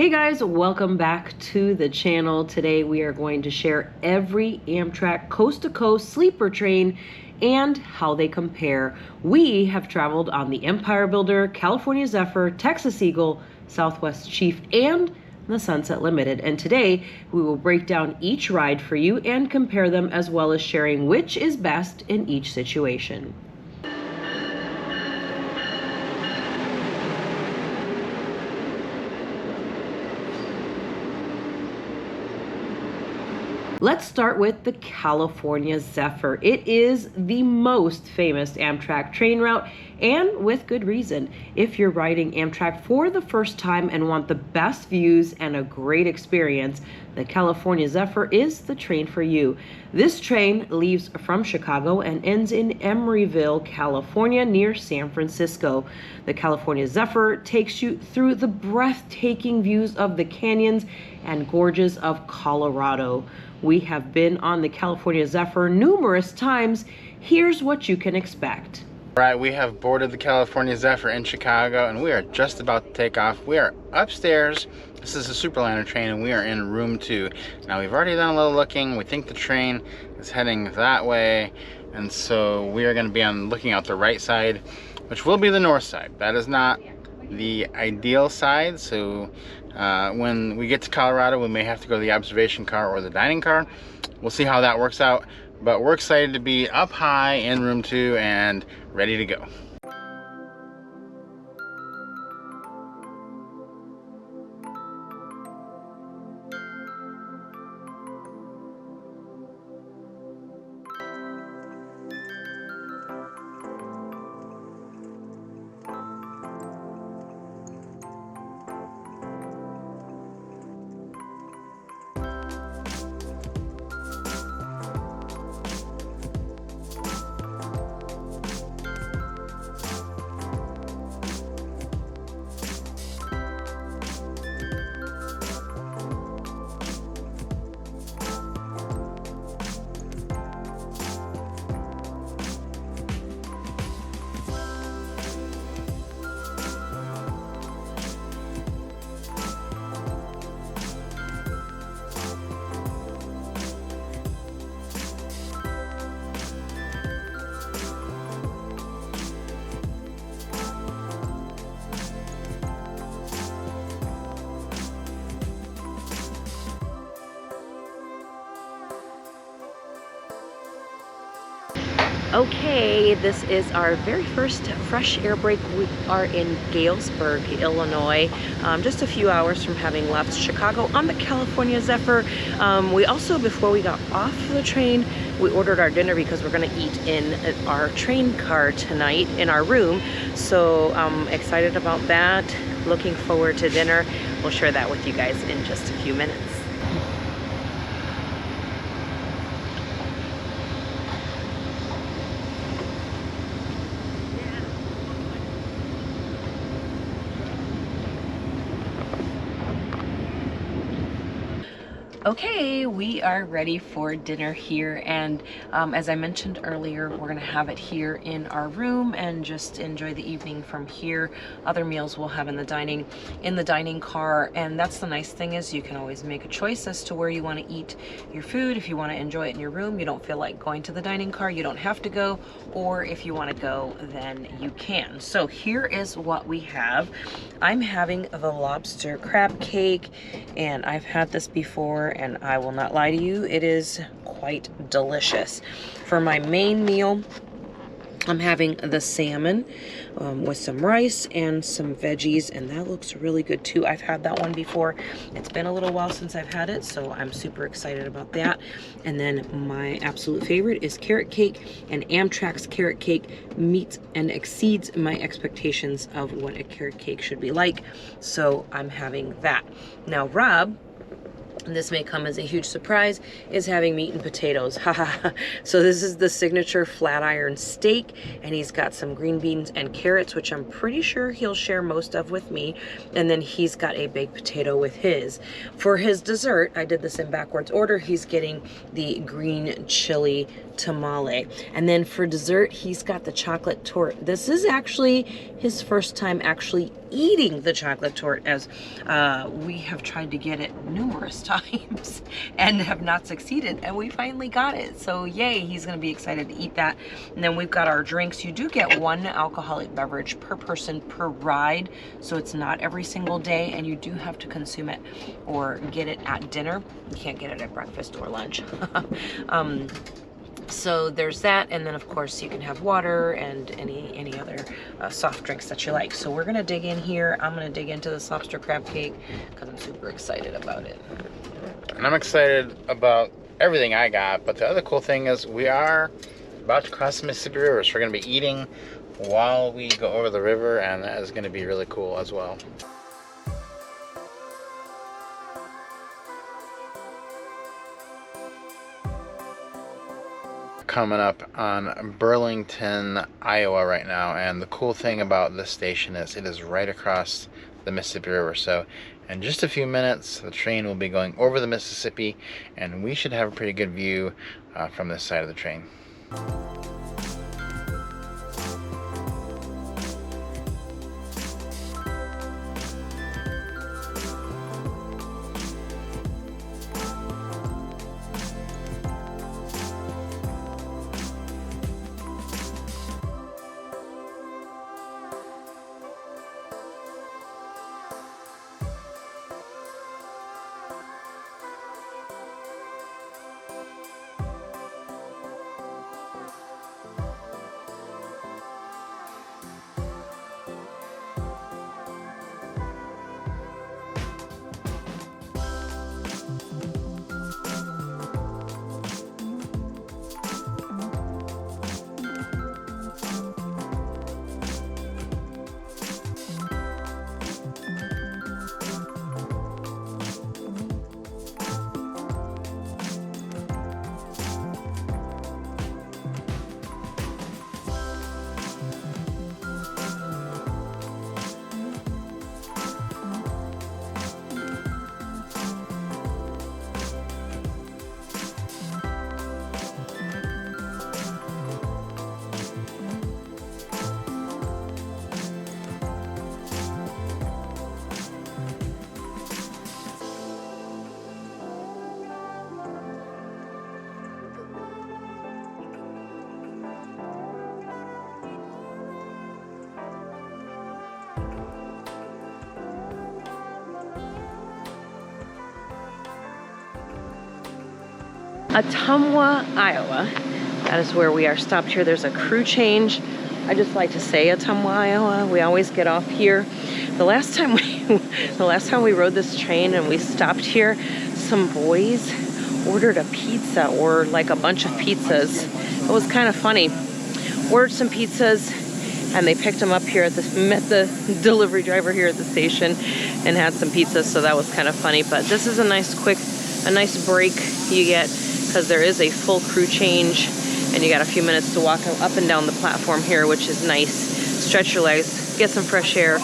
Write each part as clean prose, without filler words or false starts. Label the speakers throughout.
Speaker 1: Hey guys, welcome back to the channel. Today we are going to share every Amtrak coast-to-coast sleeper train and how they compare. We have traveled on the Empire Builder, California Zephyr, Texas Eagle, Southwest Chief, and the Sunset Limited. And today we will break down each ride for you and compare them, as well as sharing which is best in each situation. Let's start with the California Zephyr. It is the most famous Amtrak train route, and with good reason. If you're riding Amtrak for the first time and want the best views and a great experience, the California Zephyr is the train for you. This train leaves from Chicago and ends in Emeryville, California, near San Francisco. The California Zephyr takes you through the breathtaking views of the canyons and gorges of Colorado. We have been on the California Zephyr numerous times. Here's what you can expect.
Speaker 2: Right, we have boarded the California Zephyr in Chicago and we are just about to take off. We are upstairs. This is a Superliner train and we are in room 2. Now we've already done a little looking. We think the train is heading that way, and so we are going to be looking out the right side, which will be the north side. That is not the ideal side, so when we get to Colorado we may have to go to the observation car or the dining car. We'll see how that works out, but we're excited to be up high in room 2 and ready to go.
Speaker 1: Okay, this is our very first fresh air break. We are in Galesburg, Illinois, just a few hours from having left Chicago on the California Zephyr. We also, before we got off the train, we ordered our dinner because we're going to eat in our train car tonight in our room. So I'm excited about that. Looking forward to dinner. We'll share that with you guys in just a few minutes. Okay, we are ready for dinner here, and as I mentioned earlier, we're gonna have it here in our room and just enjoy the evening from here. Other meals we'll have in the dining car, and that's the nice thing, is you can always make a choice as to where you want to eat your food. If you want to enjoy it in your room, you don't feel like going to the dining car, you don't have to go, or if you want to go, then you can. So here is what we have. I'm having the lobster crab cake, and I've had this before, and I will not lie to you, it is quite delicious. For my main meal, I'm having the salmon with some rice and some veggies, and that looks really good too. I've had that one before. It's been a little while since I've had it, so I'm super excited about that. And then my absolute favorite is carrot cake, and Amtrak's carrot cake meets and exceeds my expectations of what a carrot cake should be like, so I'm having that. Now Rob this may come as a huge surprise, is having meat and potatoes. So this is the signature flat iron steak, and he's got some green beans and carrots, which I'm pretty sure he'll share most of with me. And then he's got a baked potato with his. For his dessert, I did this in backwards order, he's getting the green chili tamale. And then for dessert, he's got the chocolate torte. This is actually his first time actually eating the chocolate torte, as we have tried to get it numerous times and have not succeeded, and we finally got it. So yay, he's gonna be excited to eat that. And then we've got our drinks. You do get one alcoholic beverage per person per ride, so it's not every single day, and you do have to consume it or get it at dinner. You can't get it at breakfast or lunch. So there's that, and then of course you can have water and any other soft drinks that you like. So we're gonna dig in here. I'm gonna dig into this lobster crab cake because I'm super excited about it.
Speaker 2: And I'm excited about everything I got, but the other cool thing is we are about to cross the Mississippi River, so we're gonna be eating while we go over the river, and that is gonna be really cool as well. Coming up on Burlington, Iowa right now, and the cool thing about this station is it is right across the Mississippi River. So in just a few minutes the train will be going over the Mississippi, and we should have a pretty good view from this side of the train.
Speaker 1: Ottumwa, Iowa. That is where we are stopped here. There's a crew change. I just like to say Ottumwa, Iowa. We always get off here. The last time we rode this train and we stopped here, some boys ordered a pizza, or like a bunch of pizzas. It was kind of funny. Ordered some pizzas, and they picked them up here at met the delivery driver here at the station and had some pizzas, so that was kind of funny. But this is a nice break you get, because there is a full crew change and you got a few minutes to walk up and down the platform here, which is nice. Stretch your legs, get some fresh air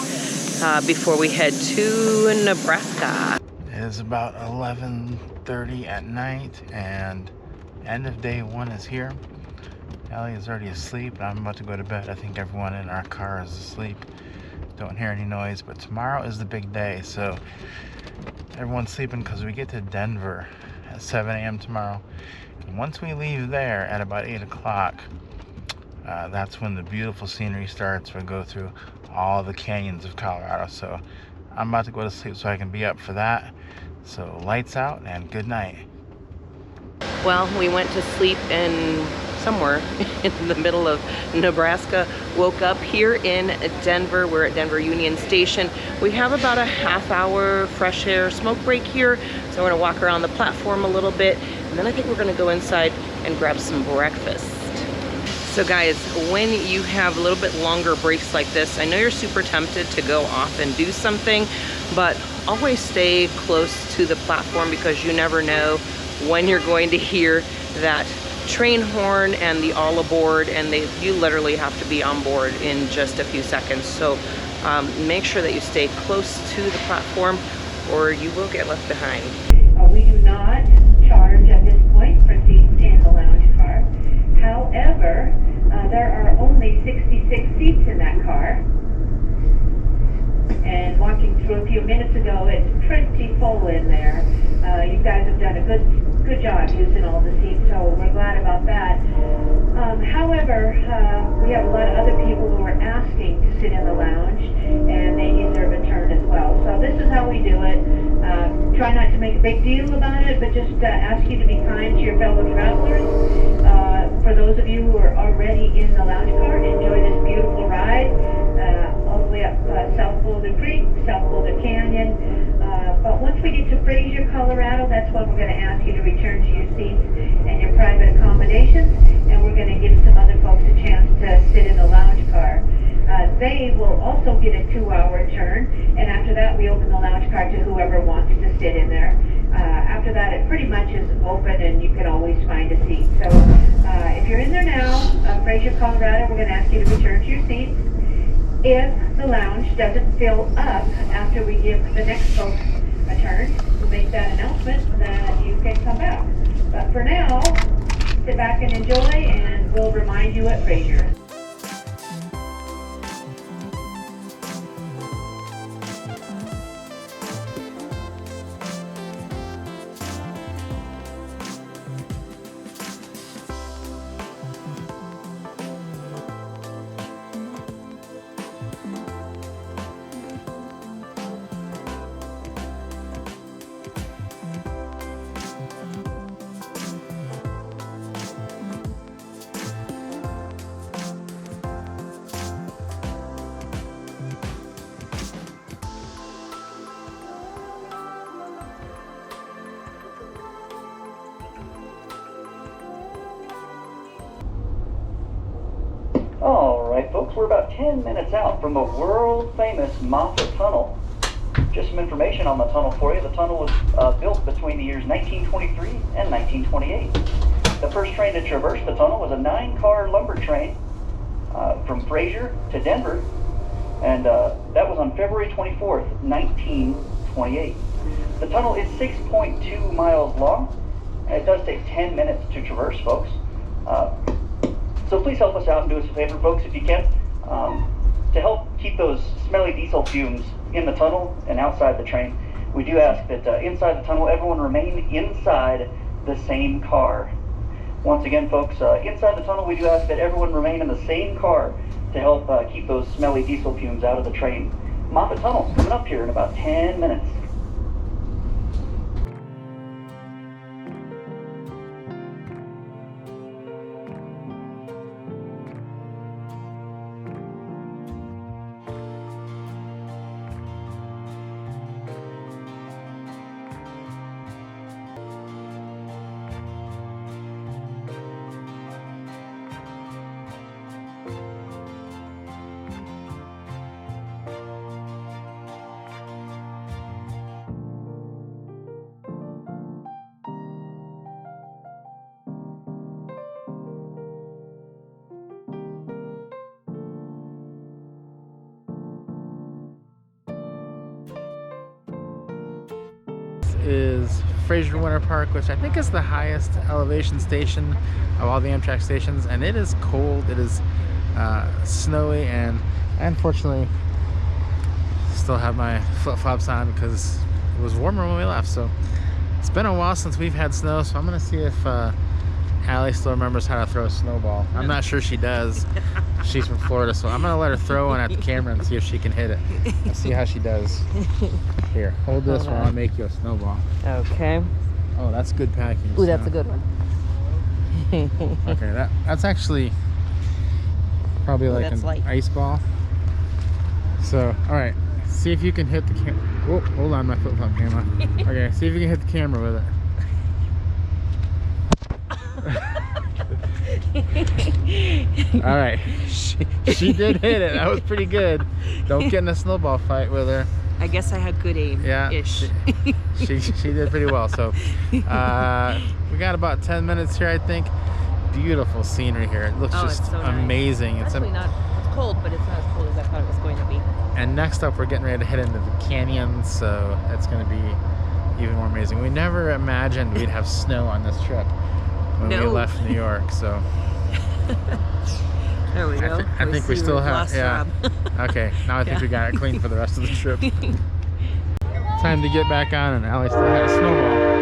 Speaker 1: before we head to Nebraska.
Speaker 2: It is about 11:30 at night, and end of day one is here. Ellie is already asleep, and I'm about to go to bed. I think everyone in our car is asleep. Don't hear any noise, but tomorrow is the big day, so everyone's sleeping because we get to Denver at 7 a.m. tomorrow. And once we leave there at about 8 o'clock, that's when the beautiful scenery starts. We go through all the canyons of Colorado. So I'm about to go to sleep so I can be up for that. So lights out and good night.
Speaker 1: Well, we went to sleep in somewhere in the middle of Nebraska, woke up here in Denver. We're at Denver Union Station. We have about a half-hour fresh air smoke break here, so we're gonna walk around the platform a little bit, and then I think we're gonna go inside and grab some breakfast. So guys, when you have a little bit longer breaks like this, I know you're super tempted to go off and do something, but always stay close to the platform because you never know when you're going to hear that train horn and the all aboard, and you literally have to be on board in just a few seconds. So make sure that you stay close to the platform or you will get left behind.
Speaker 3: We do not charge at this point for seats in the lounge car. However, there are only 66 seats in that car. And walking through a few minutes ago, it's pretty full in there. You guys have done a good job using all the seats, so we're glad about that. However, we have a lot of other people who are asking to sit in the lounge, and they deserve a turn as well. So this is how we do it. Try not to make a big deal about it, but just ask you to be kind to your fellow travelers. For those of you who are already in the lounge car, enjoy this beautiful ride. All the way up South Boulder Creek, South Boulder Canyon. But once we get to Fraser, Colorado, that's when we're going to ask you to return to your seats and your private accommodations, and we're going to give some other folks a chance to sit in the lounge car. They will also get a 2-hour turn, and after that we open the lounge car to whoever wants to sit in there. After that it pretty much is open and you can always find a seat. So if you're in there now, Fraser, Colorado, we're going to ask you to return to your seats. If the lounge doesn't fill up after we give the next folks a turn, we'll make that announcement that you can come back. But for now, sit back and enjoy, and we'll remind you at Fraser.
Speaker 4: Alright folks, we're about 10 minutes out from the world famous Moffat Tunnel. Just some information on the tunnel for you. The tunnel was built between the years 1923 and 1928. The first train to traverse the tunnel was a 9-car lumber train from Fraser to Denver, and that was on February 24th, 1928. The tunnel is 6.2 miles long, and it does take 10 minutes to traverse, folks. So please help us out and do us a favor, folks, if you can, to help keep those smelly diesel fumes in the tunnel and outside the train. We do ask that inside the tunnel, everyone remain inside the same car. Once again, folks, inside the tunnel, we do ask that everyone remain in the same car to help keep those smelly diesel fumes out of the train. Moffat Tunnel coming up here in about 10 minutes.
Speaker 2: Is Fraser Winter Park, which I think is the highest elevation station of all the Amtrak stations, and it is cold, it is snowy, and I unfortunately still have my flip-flops on because it was warmer when we left. So it's been a while since we've had snow, so I'm gonna see if Allie still remembers how to throw a snowball. I'm not sure she does. She's from Florida, so I'm gonna let her throw one at the camera and see if she can hit it. Let's see how she does. Here, hold this while I make you a snowball.
Speaker 1: Okay.
Speaker 2: Oh, that's good packing.
Speaker 1: Ooh, that's a good one.
Speaker 2: Okay, that's actually probably like an ice ball. So, all right, see if you can hit the camera. Oh, hold on, my flip-flop camera. Okay, see if you can hit the camera with it. All right, she did hit it. That was pretty good. Don't get in a snowball fight with her.
Speaker 1: I guess I had good aim.
Speaker 2: Yeah,
Speaker 1: Ish.
Speaker 2: she did pretty well. So we got about 10 minutes here, I think. Beautiful scenery here. It looks just
Speaker 1: it's so
Speaker 2: amazing.
Speaker 1: Nice. It's actually not. It's cold, but it's not as cold as I thought it was going to be.
Speaker 2: And next up, we're getting ready to head into the canyons, so that's going to be even more amazing. We never imagined we'd have snow on this trip when we left New York. So
Speaker 1: there we go.
Speaker 2: I think we still have. Yeah. Okay. Now I think we got it clean for the rest of the trip. Time to get back on, and Allie still has a snowball.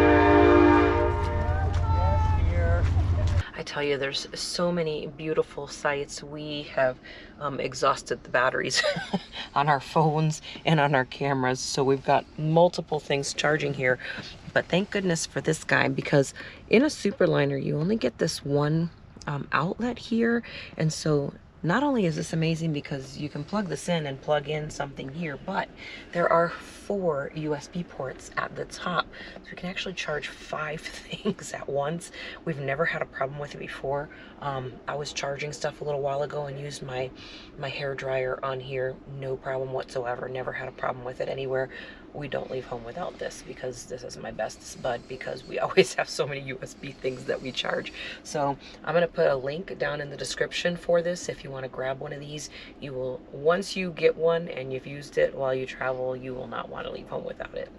Speaker 1: I tell you, there's so many beautiful sights. We have exhausted the batteries on our phones and on our cameras, so we've got multiple things charging here. But thank goodness for this guy, because in a Superliner you only get this one outlet here, and so not only is this amazing because you can plug this in and plug in something here, but there are 4 USB ports at the top. So we can actually charge 5 things at once. We've never had a problem with it before. I was charging stuff a little while ago and used my hair dryer on here. No problem whatsoever. Never had a problem with it anywhere. We don't leave home without this, because this is my bestest bud, because we always have so many USB things that we charge. So I'm gonna put a link down in the description for this. If you want to grab one of these, you will, once you get one and you've used it while you travel, you will not want to leave home without it.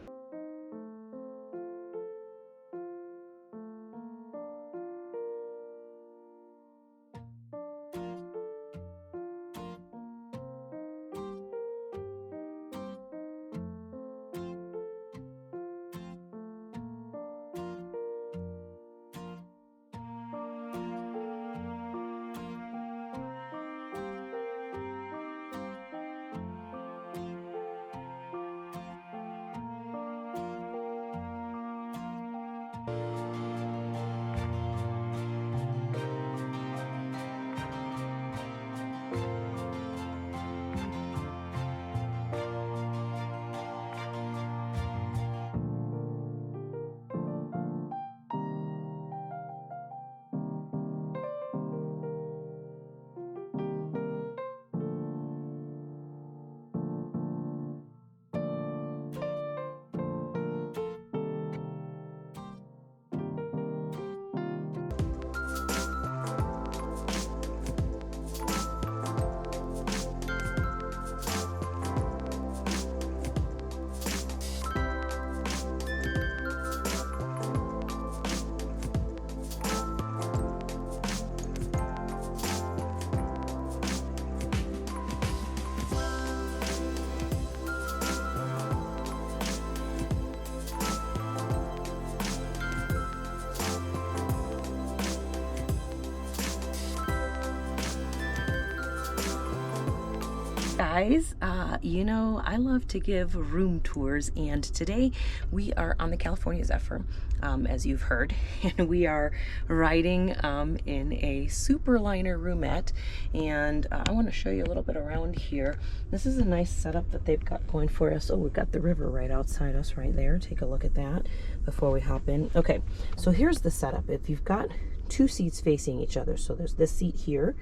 Speaker 1: Guys, you know, I love to give room tours, and today we are on the California Zephyr, as you've heard, and we are riding in a Superliner roomette, and I want to show you a little bit around here. This is a nice setup that they've got going for us. Oh, we've got the river right outside us right there. Take a look at that before we hop in. Okay, so here's the setup. If you've got 2 seats facing each other, so there's this seat here,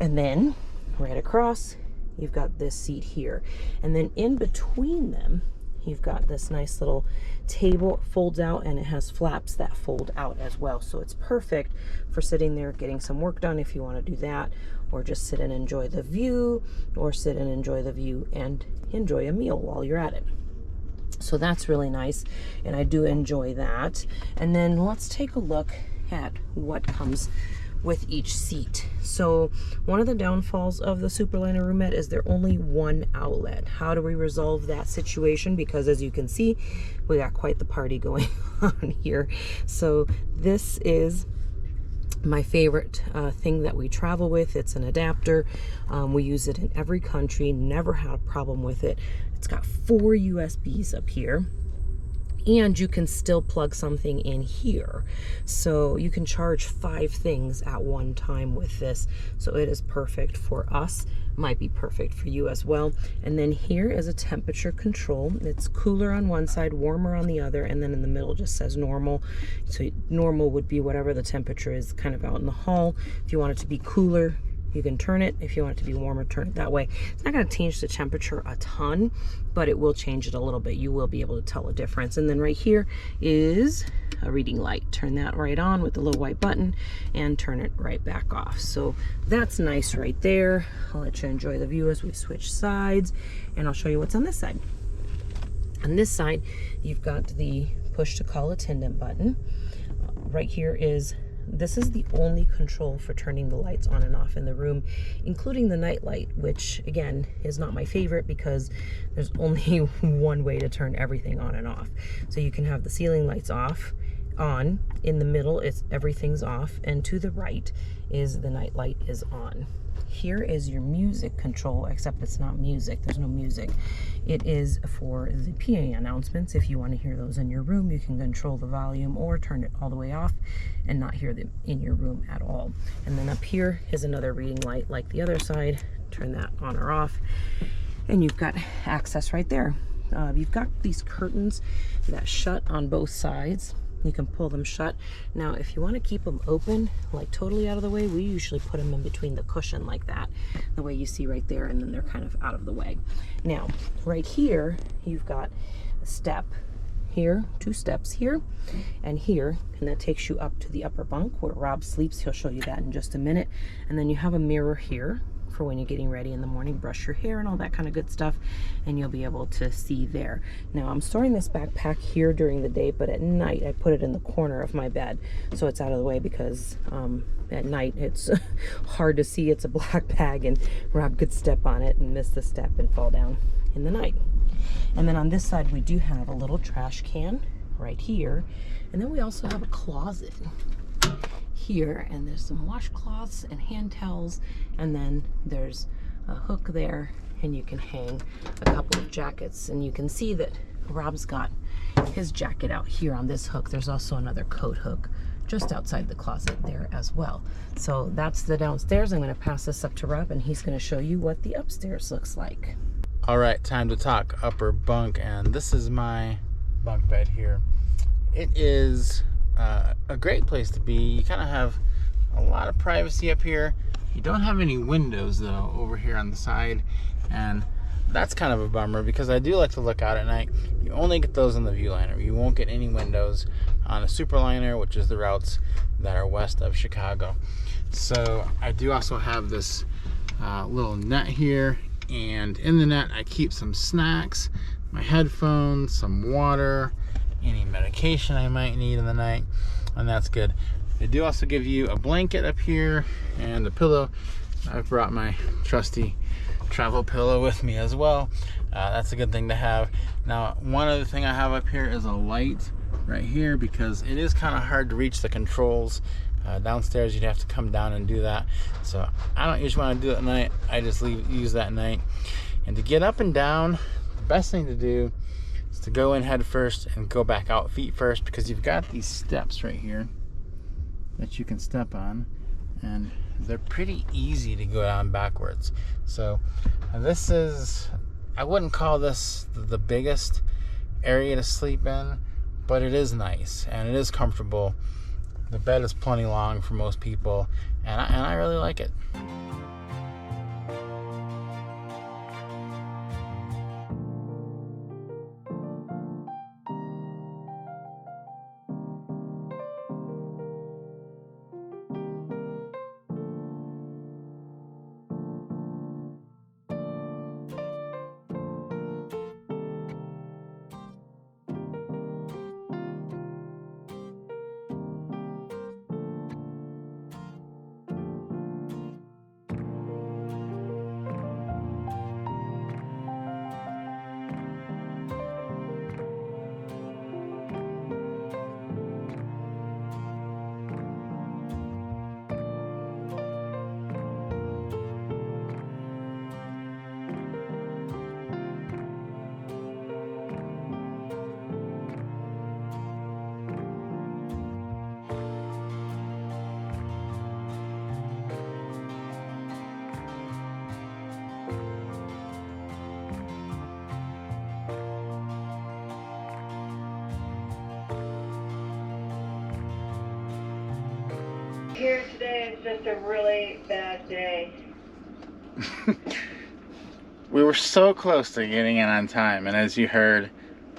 Speaker 1: and then right across you've got this seat here, and then in between them you've got this nice little table, folds out, and it has flaps that fold out as well, so it's perfect for sitting there getting some work done if you want to do that, or just sit and enjoy the view, or sit and enjoy the view and enjoy a meal while you're at it. So that's really nice, and I do enjoy that. And then let's take a look at what comes with each seat. So one of the downfalls of the Superliner roomette is there only one outlet. How do we resolve that situation? Because as you can see, we got quite the party going on here. So this is my favorite thing that we travel with. It's an adapter. We use it in every country, never had a problem with it. It's got 4 USBs up here, and you can still plug something in here, so you can charge 5 things at one time with this. So it is perfect for us, might be perfect for you as well. And then here is a temperature control. It's cooler on one side, warmer on the other, and then in the middle just says normal. So normal would be whatever the temperature is kind of out in the hall. If you want it to be cooler, You can turn it if you want it to be warmer, turn it that way. It's not going to change the temperature a ton, but it will change it a little bit. You will be able to tell a difference. And then right here is a reading light. Turn that right on with the little white button and turn it right back off. So that's nice right there. I'll let you enjoy the view as we switch sides, and I'll show you what's on this side. On this side, you've got the push to call attendant button. Right here is, this is the only control for turning the lights on and off in the room, including the night light, which again is not my favorite because there's only one way to turn everything on and off. So you can have the ceiling lights off, on, in the middle everything's off, and to the right is the night light is on. Here is your music control, except it's not music, there's no music. It is for the PA announcements. If you want to hear those in your room, you can control the volume or turn it all the way off and not hear them in your room at all. And then up here is another reading light like the other side. Turn that on or off, and you've got access right there. You've got these curtains that shut on both sides. You can pull them shut. Now, if you want to keep them open, like totally out of the way, we usually put them in between the cushion like that, the way you see right there, and then they're kind of out of the way. Now, right here, you've got a step here, 2 steps here and here, and that takes you up to the upper bunk where Rob sleeps. He'll show you that in just a minute. And then you have a mirror here for when you're getting ready in the morning, brush your hair and all that kind of good stuff, and you'll be able to see there. Now, I'm storing this backpack here during the day, but at night I put it in the corner of my bed so it's out of the way, because at night it's hard to see. It's a black bag and Rob could step on it and miss the step and fall down in the night. And then on this side we do have a little trash can right here, and then we also have a closet here, and there's some washcloths and hand towels, and then there's a hook there, and you can hang a couple of jackets. And you can see that Rob's got his jacket out here on this hook. There's also another coat hook just outside the closet there as well. So that's the downstairs. I'm going to pass this up to Rob, and he's going to show you what the upstairs looks like.
Speaker 2: All right, time to talk upper bunk, and this is my bunk bed here. It is a great place to be. You kind of have a lot of privacy up here. You don't have any windows though over here on the side, and that's kind of a bummer because I do like to look out at night. You only get those on the Viewliner. You won't get any windows on a Superliner, which is the routes that are west of Chicago. So I do also have this little net here, and in the net I keep some snacks, my headphones, some water, any medication I might need in the night, and that's good. They do also give you a blanket up here and a pillow. I've brought my trusty travel pillow with me as well. That's a good thing to have. Now, one other thing I have up here is a light right here, because it is kind of hard to reach the controls. Downstairs you'd have to come down and do that, so I don't usually want to do it at night. I just use that at night. And to get up and down, the best thing to do is to go in head first and go back out feet first, because you've got these steps right here that you can step on, and they're pretty easy to go down backwards. So this is, I wouldn't call this the biggest area to sleep in, but it is nice and it is comfortable. The bed is plenty long for most people, and I really like it.
Speaker 3: Here today is just a really bad day.
Speaker 2: We were so close to getting in on time, and as you heard,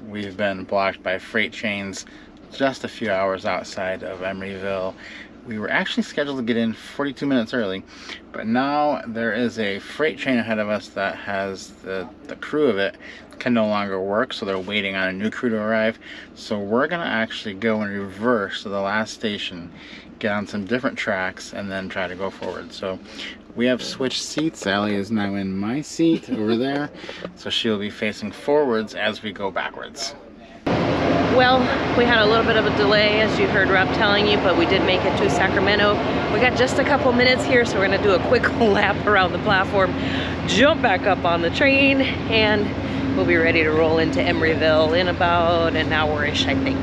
Speaker 2: we've been blocked by freight trains just a few hours outside of Emeryville. We were actually scheduled to get in 42 minutes early, but now there is a freight train ahead of us that has the crew of it can no longer work, so they're waiting on a new crew to arrive. So we're gonna actually go in reverse to the last station, get on some different tracks, and then try to go forward. So we have switched seats. Allie is now in my seat over there, so she'll be facing forwards as we go backwards.
Speaker 1: Well, we had a little bit of a delay, as you heard Rob telling you, but we did make it to Sacramento. We got just a couple minutes here, so we're gonna do a quick lap around the platform, jump back up on the train, and we'll be ready to roll into Emeryville in about an hour-ish, I think.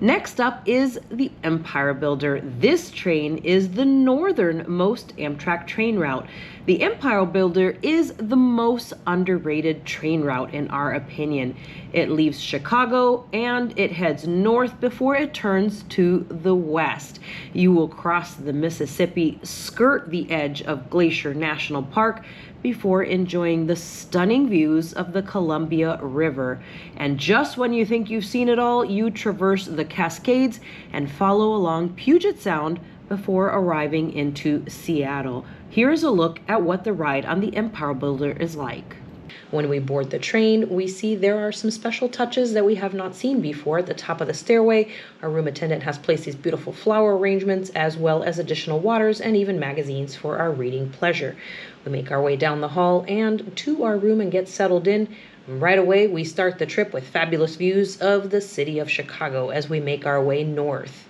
Speaker 1: Next up is the Empire Builder. This train is the northernmost Amtrak train route. The Empire Builder is the most underrated train route in our opinion. It leaves Chicago and it heads north before it turns to the west. You will cross the Mississippi, skirt the edge of Glacier National Park, before enjoying the stunning views of the Columbia River. And just when you think you've seen it all, you traverse the Cascades and follow along Puget Sound before arriving into Seattle. Here's a look at what the ride on the Empire Builder is like. When we board the train, we see there are some special touches that we have not seen before. At the top of the stairway, our room attendant has placed these beautiful flower arrangements, as well as additional waters and even magazines for our reading pleasure. We make our way down the hall and to our room and get settled in. Right away, we start the trip with fabulous views of the city of Chicago as we make our way north.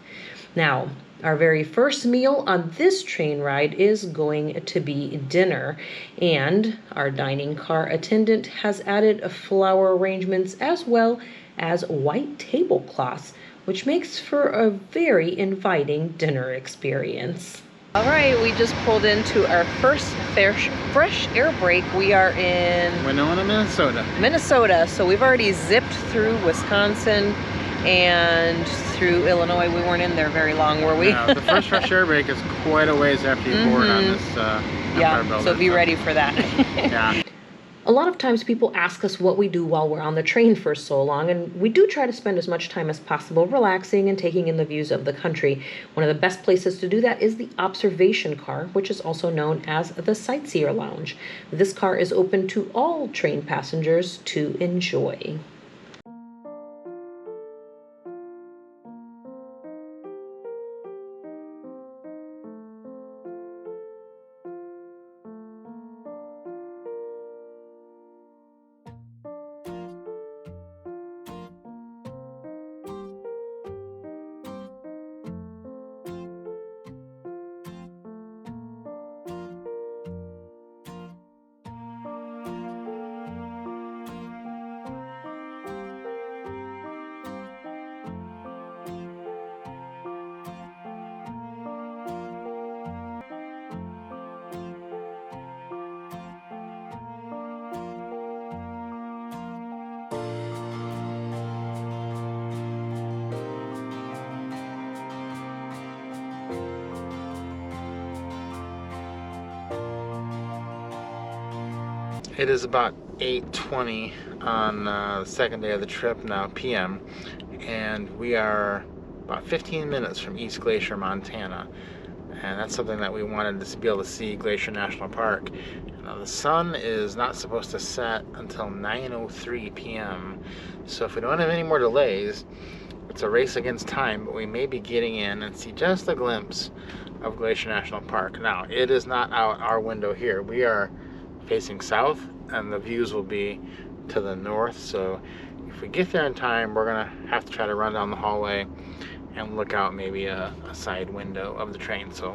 Speaker 1: Now, our very first meal on this train ride is going to be dinner, and our dining car attendant has added flower arrangements as well as white tablecloths, which makes for a very inviting dinner experience. All right, we just pulled into our first fresh air break. We are in
Speaker 2: Winona, Minnesota.
Speaker 1: Minnesota, so we've already zipped through Wisconsin and through Illinois. We weren't in there very long, were we?
Speaker 2: Yeah, the first fresh air break is quite a ways after you board on this Empire Builder.
Speaker 1: So be ready for that.
Speaker 2: Yeah.
Speaker 1: A lot of times people ask us what we do while we're on the train for so long, and we do try to spend as much time as possible relaxing and taking in the views of the country. One of the best places to do that is the observation car, which is also known as the Sightseer Lounge. This car is open to all train passengers to enjoy.
Speaker 2: It is about 8:20 on the second day of the trip now, p.m. and we are about 15 minutes from East Glacier, Montana, and that's something that we wanted to be able to see, Glacier National Park. Now the sun is not supposed to set until 9:03 p.m. so if we don't have any more delays, it's a race against time, but we may be getting in and see just a glimpse of Glacier National Park. Now it is not out our window here. We are facing south and the views will be to the north, so if we get there in time, we're gonna have to try to run down the hallway and look out maybe a side window of the train. So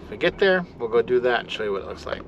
Speaker 2: if we get there, we'll go do that and show you what it looks like.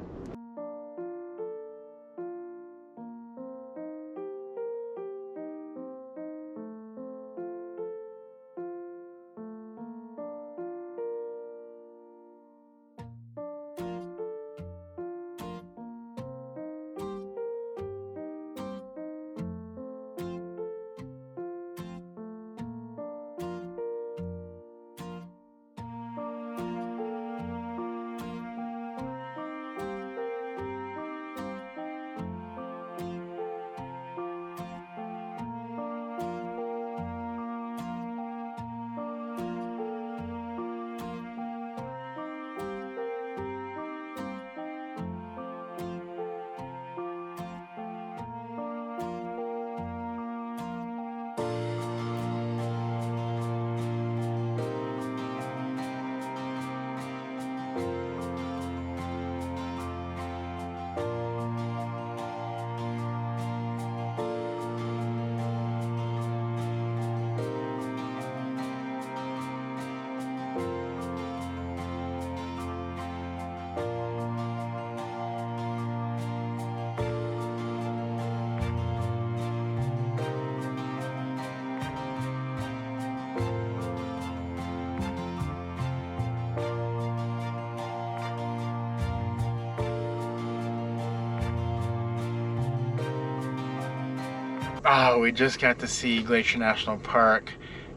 Speaker 2: Oh, we just got to see Glacier National Park.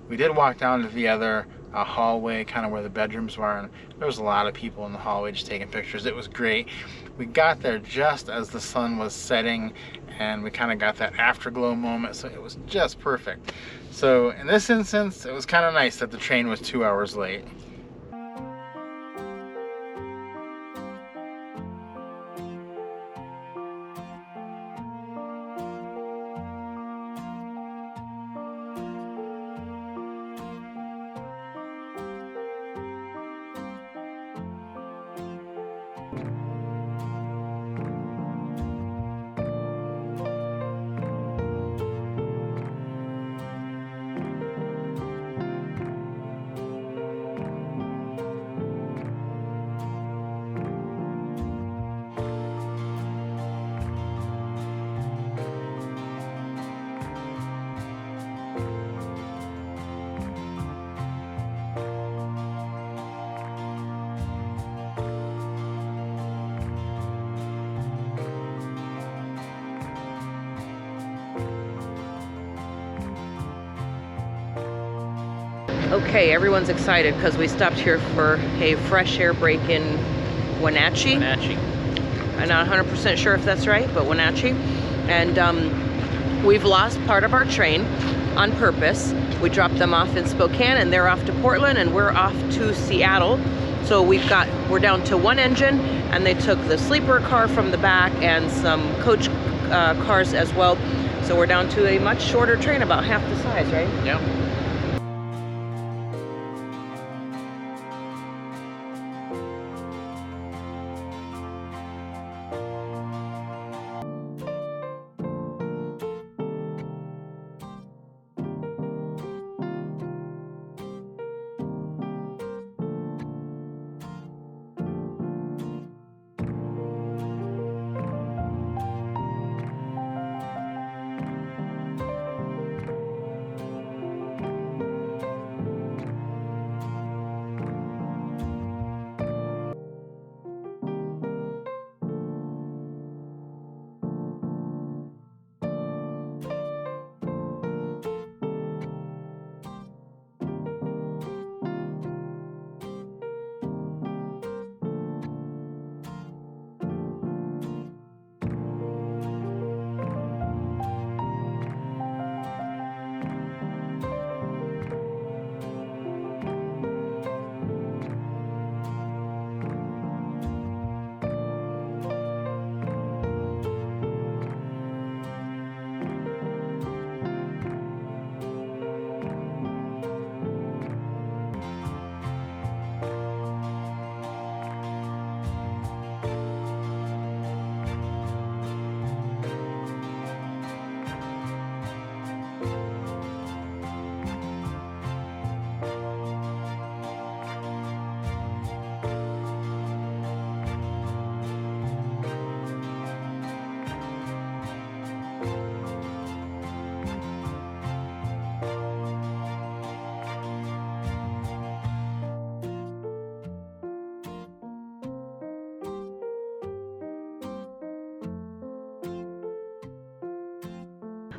Speaker 2: We did walk down to the other hallway, kind of where the bedrooms were, and there was a lot of people in the hallway just taking pictures. It was great. We got there just as the sun was setting, and we kind of got that afterglow moment, so it was just perfect. So in this instance, it was kind of nice that the train was 2 hours late.
Speaker 1: Okay, everyone's excited because we stopped here for a fresh air break in Wenatchee. I'm not 100% sure if that's right, but Wenatchee. And we've lost part of our train on purpose. We dropped them off in Spokane and they're off to Portland and we're off to Seattle. So we're down to one engine, and they took the sleeper car from the back and some coach cars as well. So we're down to a much shorter train, about half the size, right?
Speaker 2: Yeah.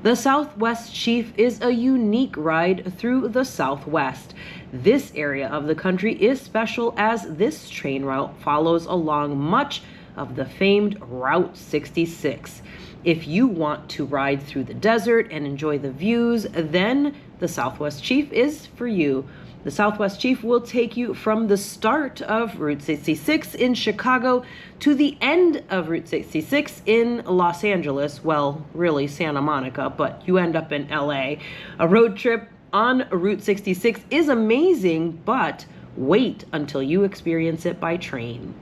Speaker 1: The Southwest Chief is a unique ride through the Southwest. This area of the country is special as this train route follows along much of the famed Route 66. If you want to ride through the desert and enjoy the views, then the Southwest Chief is for you. The Southwest Chief will take you from the start of Route 66 in Chicago to the end of Route 66 in Los Angeles, well, really Santa Monica, but you end up in LA. A road trip on Route 66 is amazing, but wait until you experience it by train.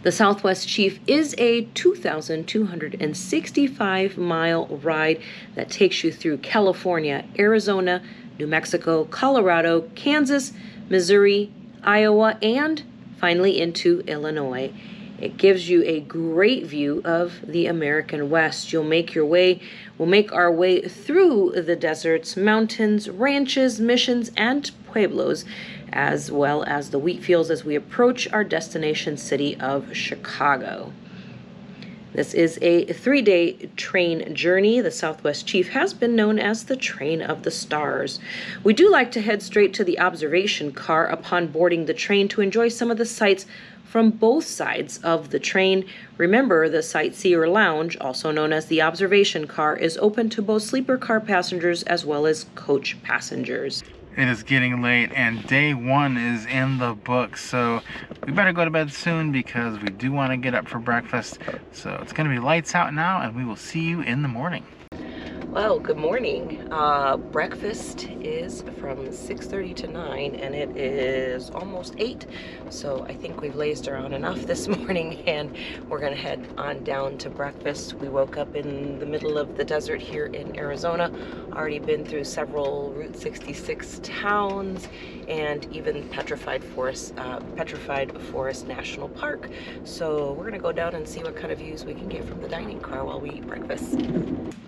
Speaker 1: The Southwest Chief is a 2,265-mile ride that takes you through California, Arizona, New Mexico, Colorado, Kansas, Missouri, Iowa, and finally into Illinois. It gives you a great view of the American West. We'll make our way through the deserts, mountains, ranches, missions, and pueblos, as well as the wheat fields as we approach our destination city of Chicago. This is a 3-day train journey. The Southwest Chief has been known as the Train of the Stars. We do like to head straight to the observation car upon boarding the train to enjoy some of the sights from both sides of the train. Remember, the Sightseer Lounge, also known as the observation car, is open to both sleeper car passengers as well as coach passengers.
Speaker 2: It is getting late and day one is in the books, so we better go to bed soon because we do want to get up for breakfast. So it's going to be lights out now and we will see you in the morning.
Speaker 1: Well, good morning. Breakfast is from 6:30 to 9 and it is almost 8. So I think we've lazed around enough this morning and we're gonna head on down to breakfast. We woke up in the middle of the desert here in Arizona. Already been through several Route 66 towns and even Petrified Forest National Park. So we're gonna go down and see what kind of views we can get from the dining car while we eat breakfast.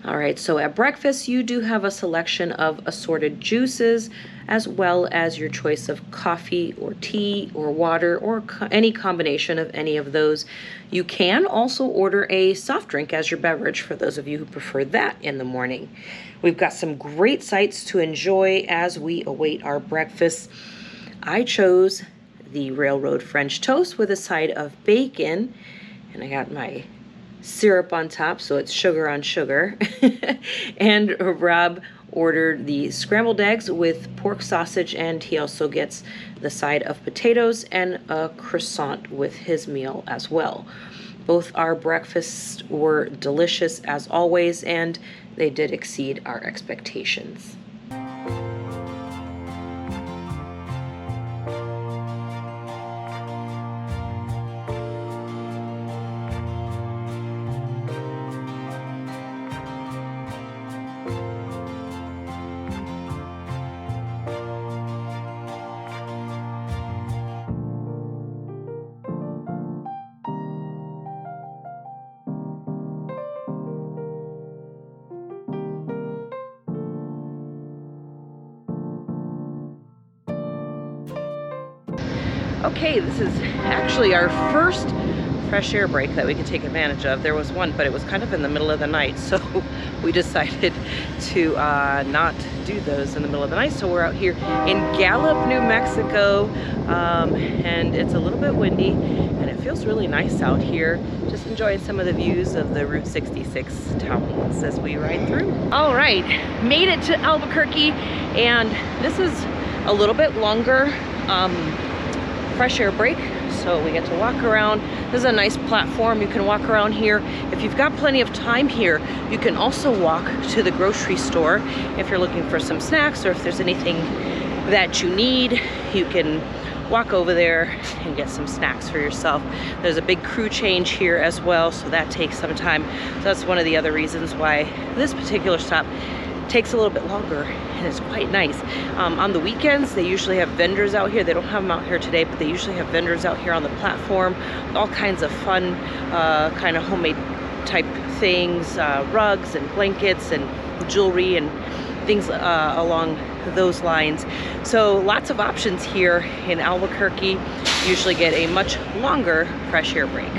Speaker 1: All right, so at breakfast, you do have a selection of assorted juices, as well as your choice of coffee or tea or water or any combination of any of those. You can also order a soft drink as your beverage for those of you who prefer that in the morning. We've got some great sights to enjoy as we await our breakfast. I chose the Railroad French Toast with a side of bacon, and I got my syrup on top, so it's sugar on sugar. And Rob ordered the scrambled eggs with pork sausage, and he also gets the side of potatoes and a croissant with his meal as well. Both our breakfasts were delicious as always, and they did exceed our expectations. Okay, this is actually our first fresh air break that we can take advantage of. There was one, but it was kind of in the middle of the night, so we decided to not do those in the middle of the night. So we're out here in Gallup, New Mexico, and it's a little bit windy, and it feels really nice out here. Just enjoying some of the views of the Route 66 towns as we ride through. All right, made it to Albuquerque, and this is a little bit longer fresh air break, so we get to walk around. This is a nice platform. You can walk around here. If you've got plenty of time here, you can also walk to the grocery store if you're looking for some snacks, or if there's anything that you need, you can walk over there and get some snacks for yourself. There's a big crew change here as well, so that takes some time. So that's one of the other reasons why this particular stop takes a little bit longer, and it's quite nice. On the weekends, they usually have vendors out here. They don't have them out here today, but they usually have vendors out here on the platform, all kinds of fun kind of homemade type things, rugs and blankets and jewelry and things along those lines. So lots of options here in Albuquerque. Usually get a much longer fresh air break.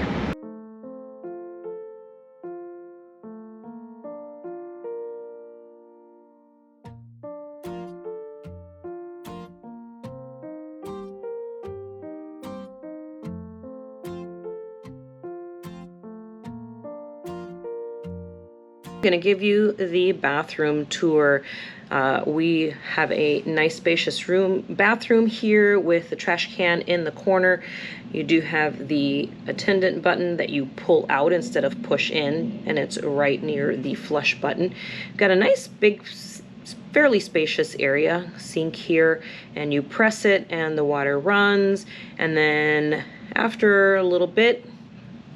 Speaker 1: Going to give you the bathroom tour. We have a nice spacious bathroom here with the trash can in the corner. You do have the attendant button that you pull out instead of push in, and it's right near the flush button. Got a nice big, fairly spacious area, sink here, and you press it and the water runs, and then after a little bit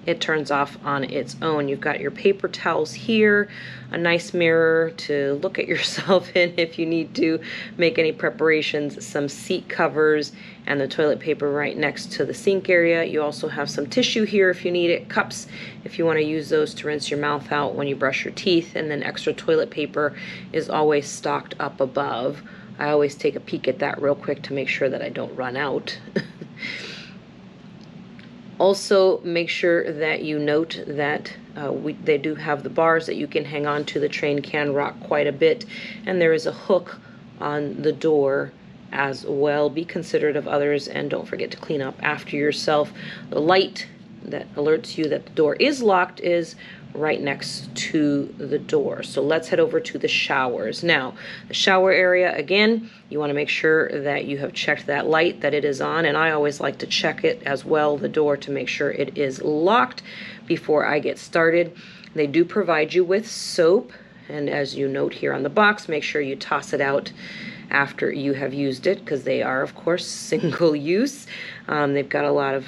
Speaker 1: it turns off on its own. You've got your paper towels here, a nice mirror to look at yourself in if you need to make any preparations, some seat covers, and the toilet paper right next to the sink area. You also have some tissue here if you need it, cups if you want to use those to rinse your mouth out when you brush your teeth, and then extra toilet paper is always stocked up above. I always take a peek at that real quick to make sure that I don't run out. Also, make sure that you note that they do have the bars that you can hang on to. The train can rock quite a bit, and there is a hook on the door as well. Be considerate of others, and don't forget to clean up after yourself. The light that alerts you that the door is locked is right next to the door. So let's head over to the showers. Now, the shower area, again, you want to make sure that you have checked that light, that it is on, and I always like to check it as well, the door, to make sure it is locked before I get started. They do provide you with soap, and as you note here on the box, make sure you toss it out after you have used it, because they are, of course, single use. They've got a lot of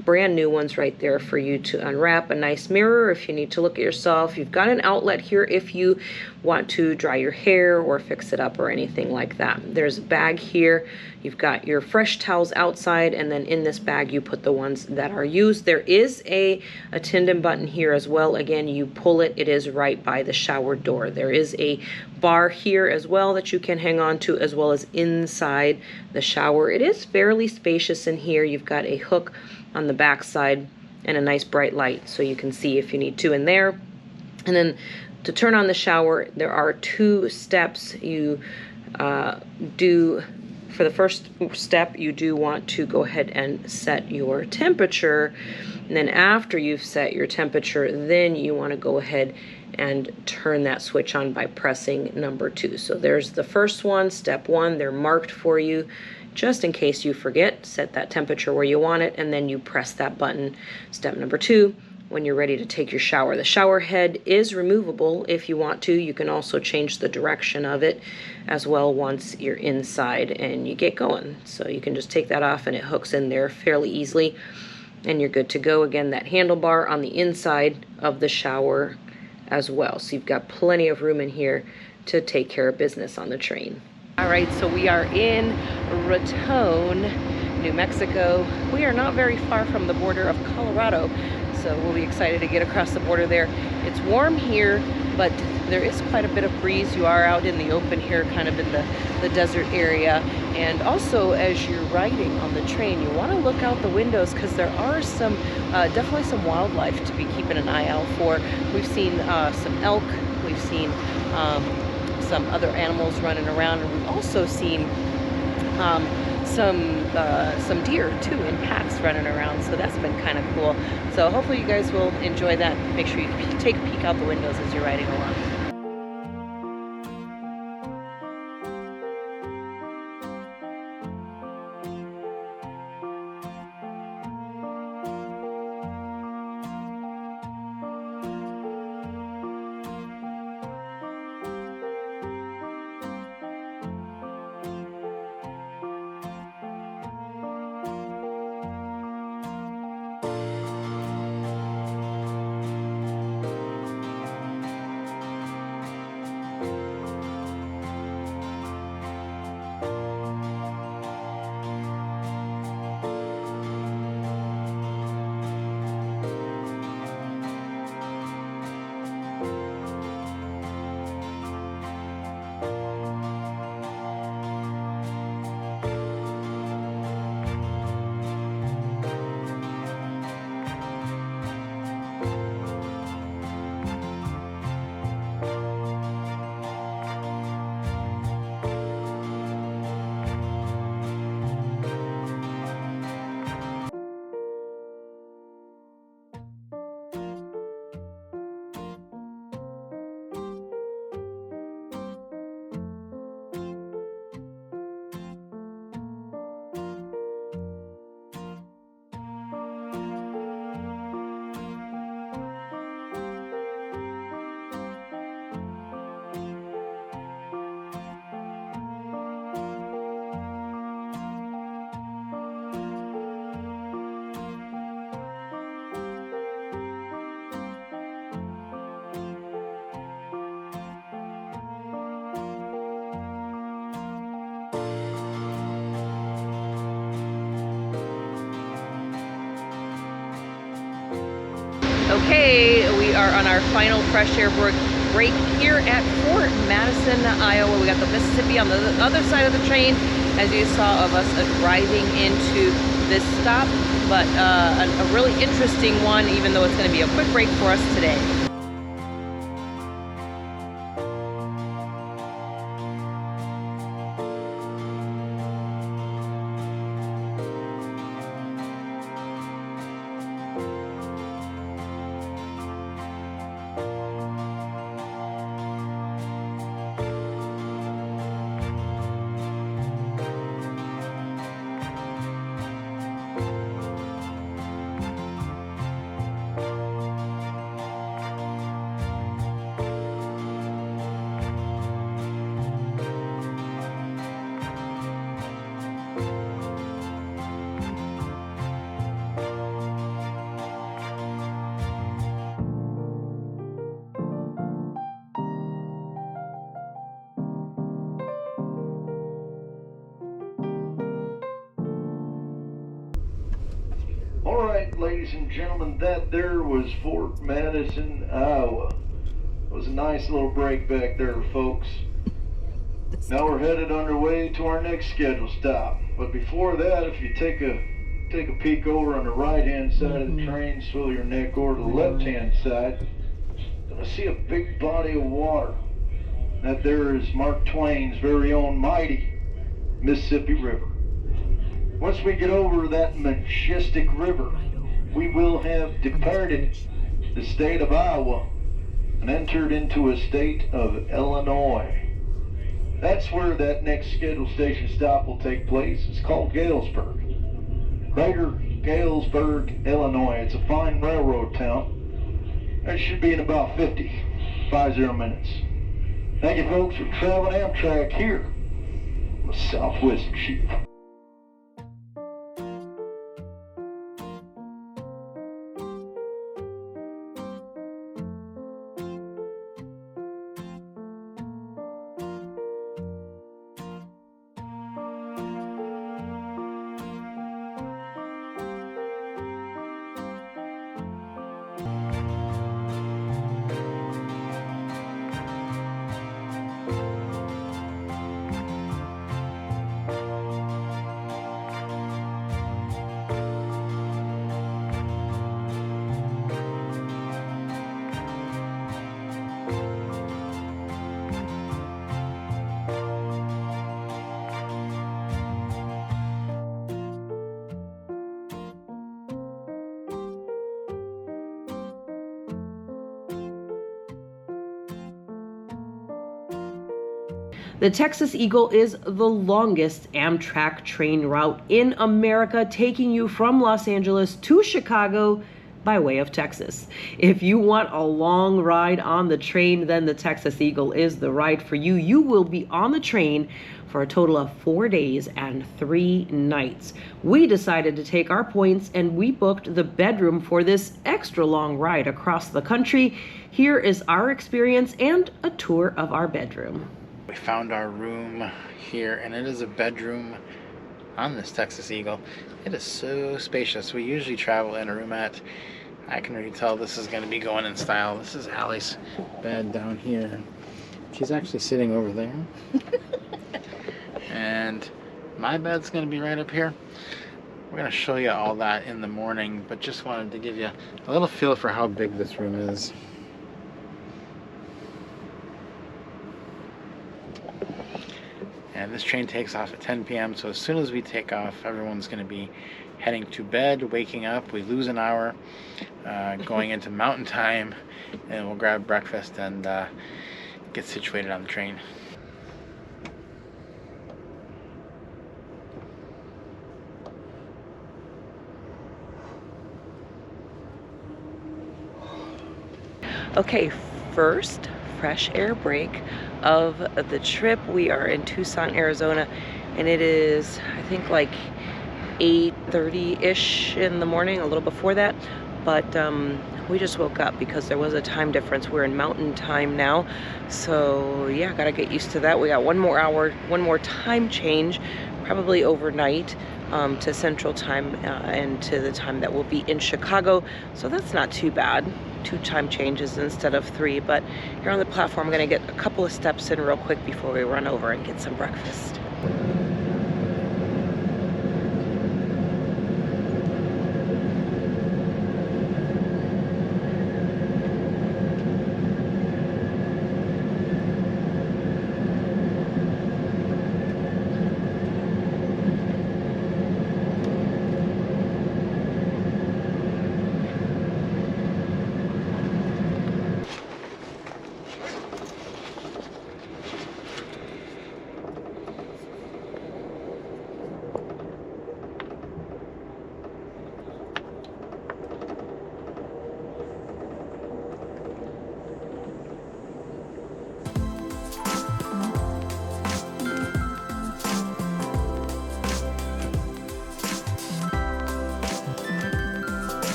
Speaker 1: brand new ones right there for you to unwrap. A nice mirror if you need to look at yourself. You've got an outlet here if you want to dry your hair or fix it up or anything like that. There's a bag here. You've got your fresh towels outside, and then in this bag you put the ones that are used. There is a attendant button here as well. Again, you pull it, it is right by the shower door. There is a bar here as well that you can hang on to, as well as inside the shower. It is fairly spacious in here. You've got a hook on the back side and a nice bright light so you can see if you need to in there. And then to turn on the shower, there are 2 steps. You do, for the first step, you do want to go ahead and set your temperature. And then after you've set your temperature, then you want to go ahead and turn that switch on by pressing number 2. So there's the first one, step 1. They're marked for you just in case you forget. Set that temperature where you want it, and then you press that button. Step number 2, when you're ready to take your shower. The shower head is removable if you want to. You can also change the direction of it as well once you're inside and you get going. So you can just take that off and it hooks in there fairly easily, and you're good to go. Again, that handlebar on the inside of the shower as well. So you've got plenty of room in here to take care of business on the train. All right, so we are in Raton, New Mexico. We are not very far from the border of Colorado, so we'll be excited to get across the border there. It's warm here, but there is quite a bit of breeze. You are out in the open here, kind of in the desert area. And also, as you're riding on the train, you want to look out the windows, because there are some, definitely some wildlife to be keeping an eye out for. We've seen some elk, we've seen some other animals running around, and we've also seen some deer too in packs running around, so that's been kind of cool. So hopefully you guys will enjoy that. Make sure you take a peek out the windows as you're riding along. Okay, we are on our final fresh air break here at Fort Madison, Iowa. We got the Mississippi on the other side of the train, as you saw of us driving into this stop, but a really interesting one, even though it's going to be a quick break for us today.
Speaker 5: All right, ladies and gentlemen, that there was Fort Madison, Iowa. It was a nice little break back there, folks. Now we're headed underway to our next scheduled stop. But before that, if you take a peek over on the right-hand side of the train, swivel your neck over to the left-hand side, you're gonna see a big body of water. That there is Mark Twain's very own mighty Mississippi River. Once we get over that majestic river, we will have departed the state of Iowa and entered into a state of Illinois. That's where that next scheduled station stop will take place. It's called Galesburg. Greater Galesburg, Illinois. It's a fine railroad town. It should be in about 50 minutes. Thank you, folks, for traveling Amtrak here on the Southwest Chief.
Speaker 1: The Texas Eagle is the longest Amtrak train route in America, taking you from Los Angeles to Chicago by way of Texas. If you want a long ride on the train, then the Texas Eagle is the ride for you. You will be on the train for a total of 4 days and 3 nights. We decided to take our points and we booked the bedroom for this extra long ride across the country. Here is our experience and a tour of our bedroom.
Speaker 2: We found our room here, and it is a bedroom on this Texas Eagle. It is so spacious. We usually travel in a roomette. I can already tell this is going to be going in style. This is Allie's bed down here. She's actually sitting over there. And my bed's going to be right up here. We're going to show you all that in the morning, but just wanted to give you a little feel for how big this room is. And this train takes off at 10 p.m. So as soon as we take off, everyone's going to be heading to bed, waking up. We lose an hour going into mountain time, and we'll grab breakfast and get situated on the train.
Speaker 1: Okay, first fresh air break of the trip. We are in Tucson, Arizona, and it is, I think, like 8:30-ish in the morning, a little before that, but we just woke up because there was a time difference. We're in mountain time now, so yeah, gotta get used to that. We got 1 more hour, 1 more time change, probably overnight, to Central Time and to the time that we'll be in Chicago, so that's not too bad. 2 time changes instead of 3, but here on the platform I'm gonna get a couple of steps in real quick before we run over and get some breakfast.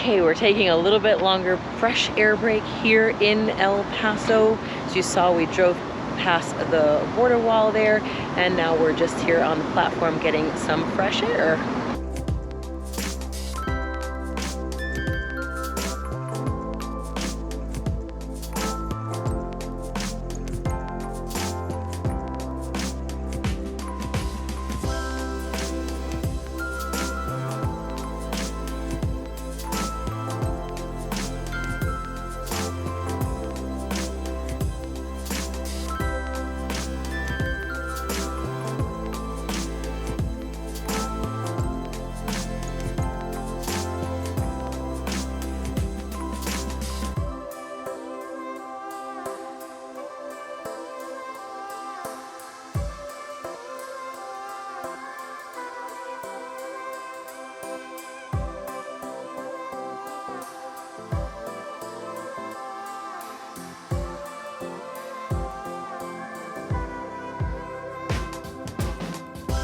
Speaker 1: Okay, we're taking a little bit longer fresh air break here in El Paso. As you saw, we drove past the border wall there, and now we're just here on the platform getting some fresh air.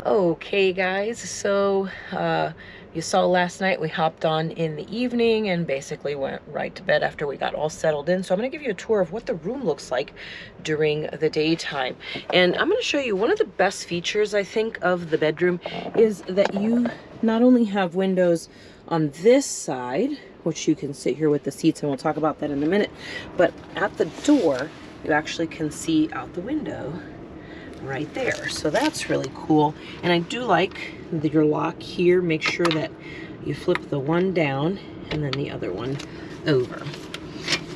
Speaker 1: Okay guys, so you saw last night we hopped on in the evening and basically went right to bed after we got all settled in. So I'm going to give you a tour of what the room looks like during the daytime. And I'm going to show you one of the best features, I think, of the bedroom is that you not only have windows on this side, which you can sit here with the seats, and we'll talk about that in a minute, but at the door you actually can see out the window right there. So that's really cool. And I do like your lock here. Make sure that you flip the one down and then the other one over.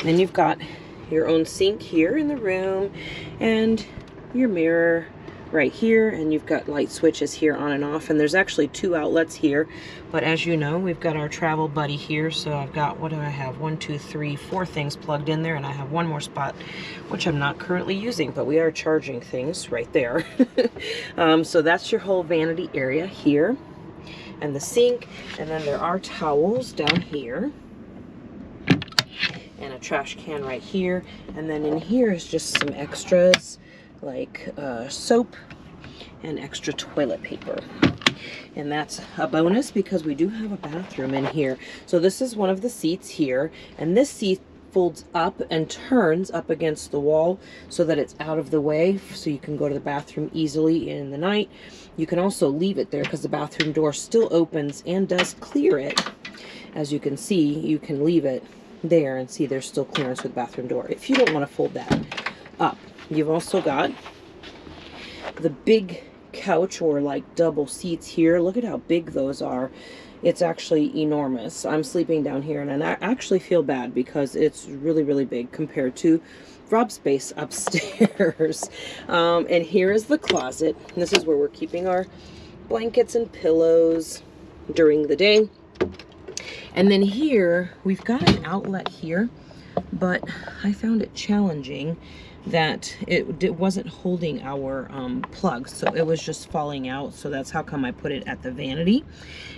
Speaker 1: Then you've got your own sink here in the room and your mirror right here, and you've got light switches here on and off, and there's actually 2 outlets here, but as you know, we've got our travel buddy here. So I've got, what do I have, 1 2 3 4 things plugged in there, and I have one more spot which I'm not currently using, but we are charging things right there. So that's your whole vanity area here and the sink, and then there are towels down here and a trash can right here, and then in here is just some extras like soap and extra toilet paper. And that's a bonus because we do have a bathroom in here. So this is one of the seats here, and this seat folds up and turns up against the wall so that it's out of the way, so you can go to the bathroom easily in the night. You can also leave it there because the bathroom door still opens and does clear it. As you can see, you can leave it there and see there's still clearance for the bathroom door if you don't want to fold that up. You've also got the big couch or like double seats here. Look at how big those are. It's actually enormous. I'm sleeping down here and I actually feel bad because it's really, really big compared to Rob's space upstairs. And here is the closet. This is where we're keeping our blankets and pillows during the day. And then here we've got an outlet here, but I found it challenging that it wasn't holding our plugs, so it was just falling out. So that's how come I put it at the vanity.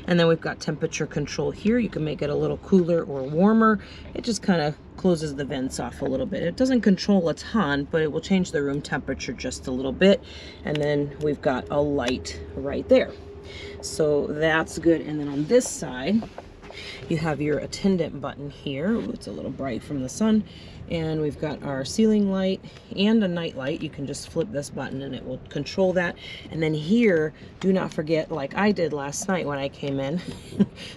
Speaker 1: And then we've got temperature control here. You can make it a little cooler or warmer. It just kind of closes the vents off a little bit. It doesn't control a ton, but it will change the room temperature just a little bit. And then we've got a light right there, so that's good. And then on this side you have your attendant button here. Ooh, it's a little bright from the sun. And we've got our ceiling light and a night light. You can just flip this button and it will control that. And then here, do not forget, like I did last night when I came in,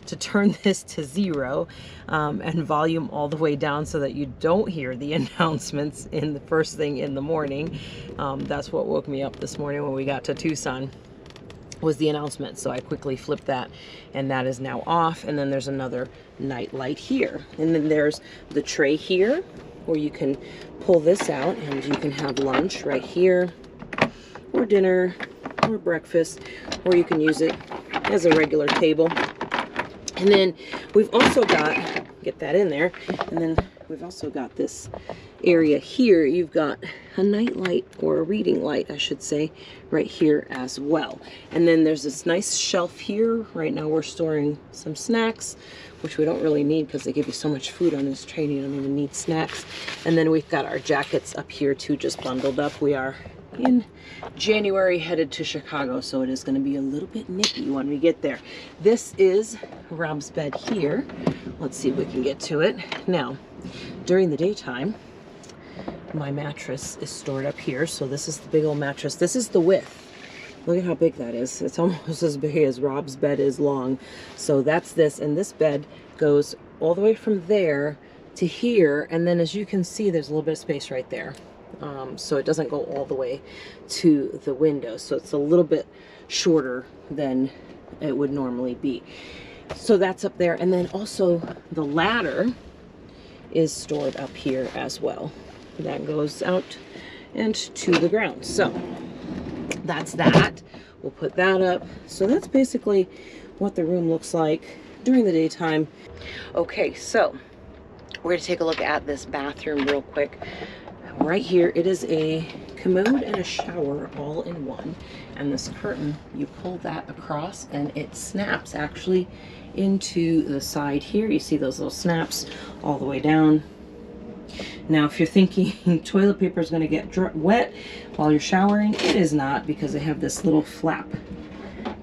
Speaker 1: to turn this to 0 and volume all the way down so that you don't hear the announcements in the first thing in the morning. That's what woke me up this morning when we got to Tucson, was the announcement. So I quickly flipped that and that is now off. And then there's another night light here. And then there's the tray here where you can pull this out and you can have lunch right here, or dinner, or breakfast, or you can use it as a regular table. And then we've also got, get that in there, and then we've also got this area here. You've got a night light, or a reading light I should say, right here as well. And then there's this nice shelf here. Right now we're storing some snacks, which we don't really need because they give you so much food on this train, you don't even need snacks. And then we've got our jackets up here too, just bundled up. We are in January, headed to Chicago, so it is going to be a little bit nippy when we get there. This is Rob's bed here. Let's see if we can get to it. Now, during the daytime, my mattress is stored up here. So this is the big old mattress. This is the width. Look at how big that is. It's almost as big as Rob's bed is long. So that's this, and this bed goes all the way from there to here, and then as you can see, there's a little bit of space right there. So it doesn't go all the way to the window. So it's a little bit shorter than it would normally be. So that's up there. And then also the ladder is stored up here as well. That goes out and to the ground. So that's that. We'll put that up. So that's basically what the room looks like during the daytime. Okay, so we're gonna take a look at this bathroom real quick. Right here, it is a commode and a shower all in one. And this curtain, you pull that across and it snaps actually into the side here. You see those little snaps all the way down. Now, if you're thinking toilet paper is going to get wet while you're showering, it is not, because they have this little flap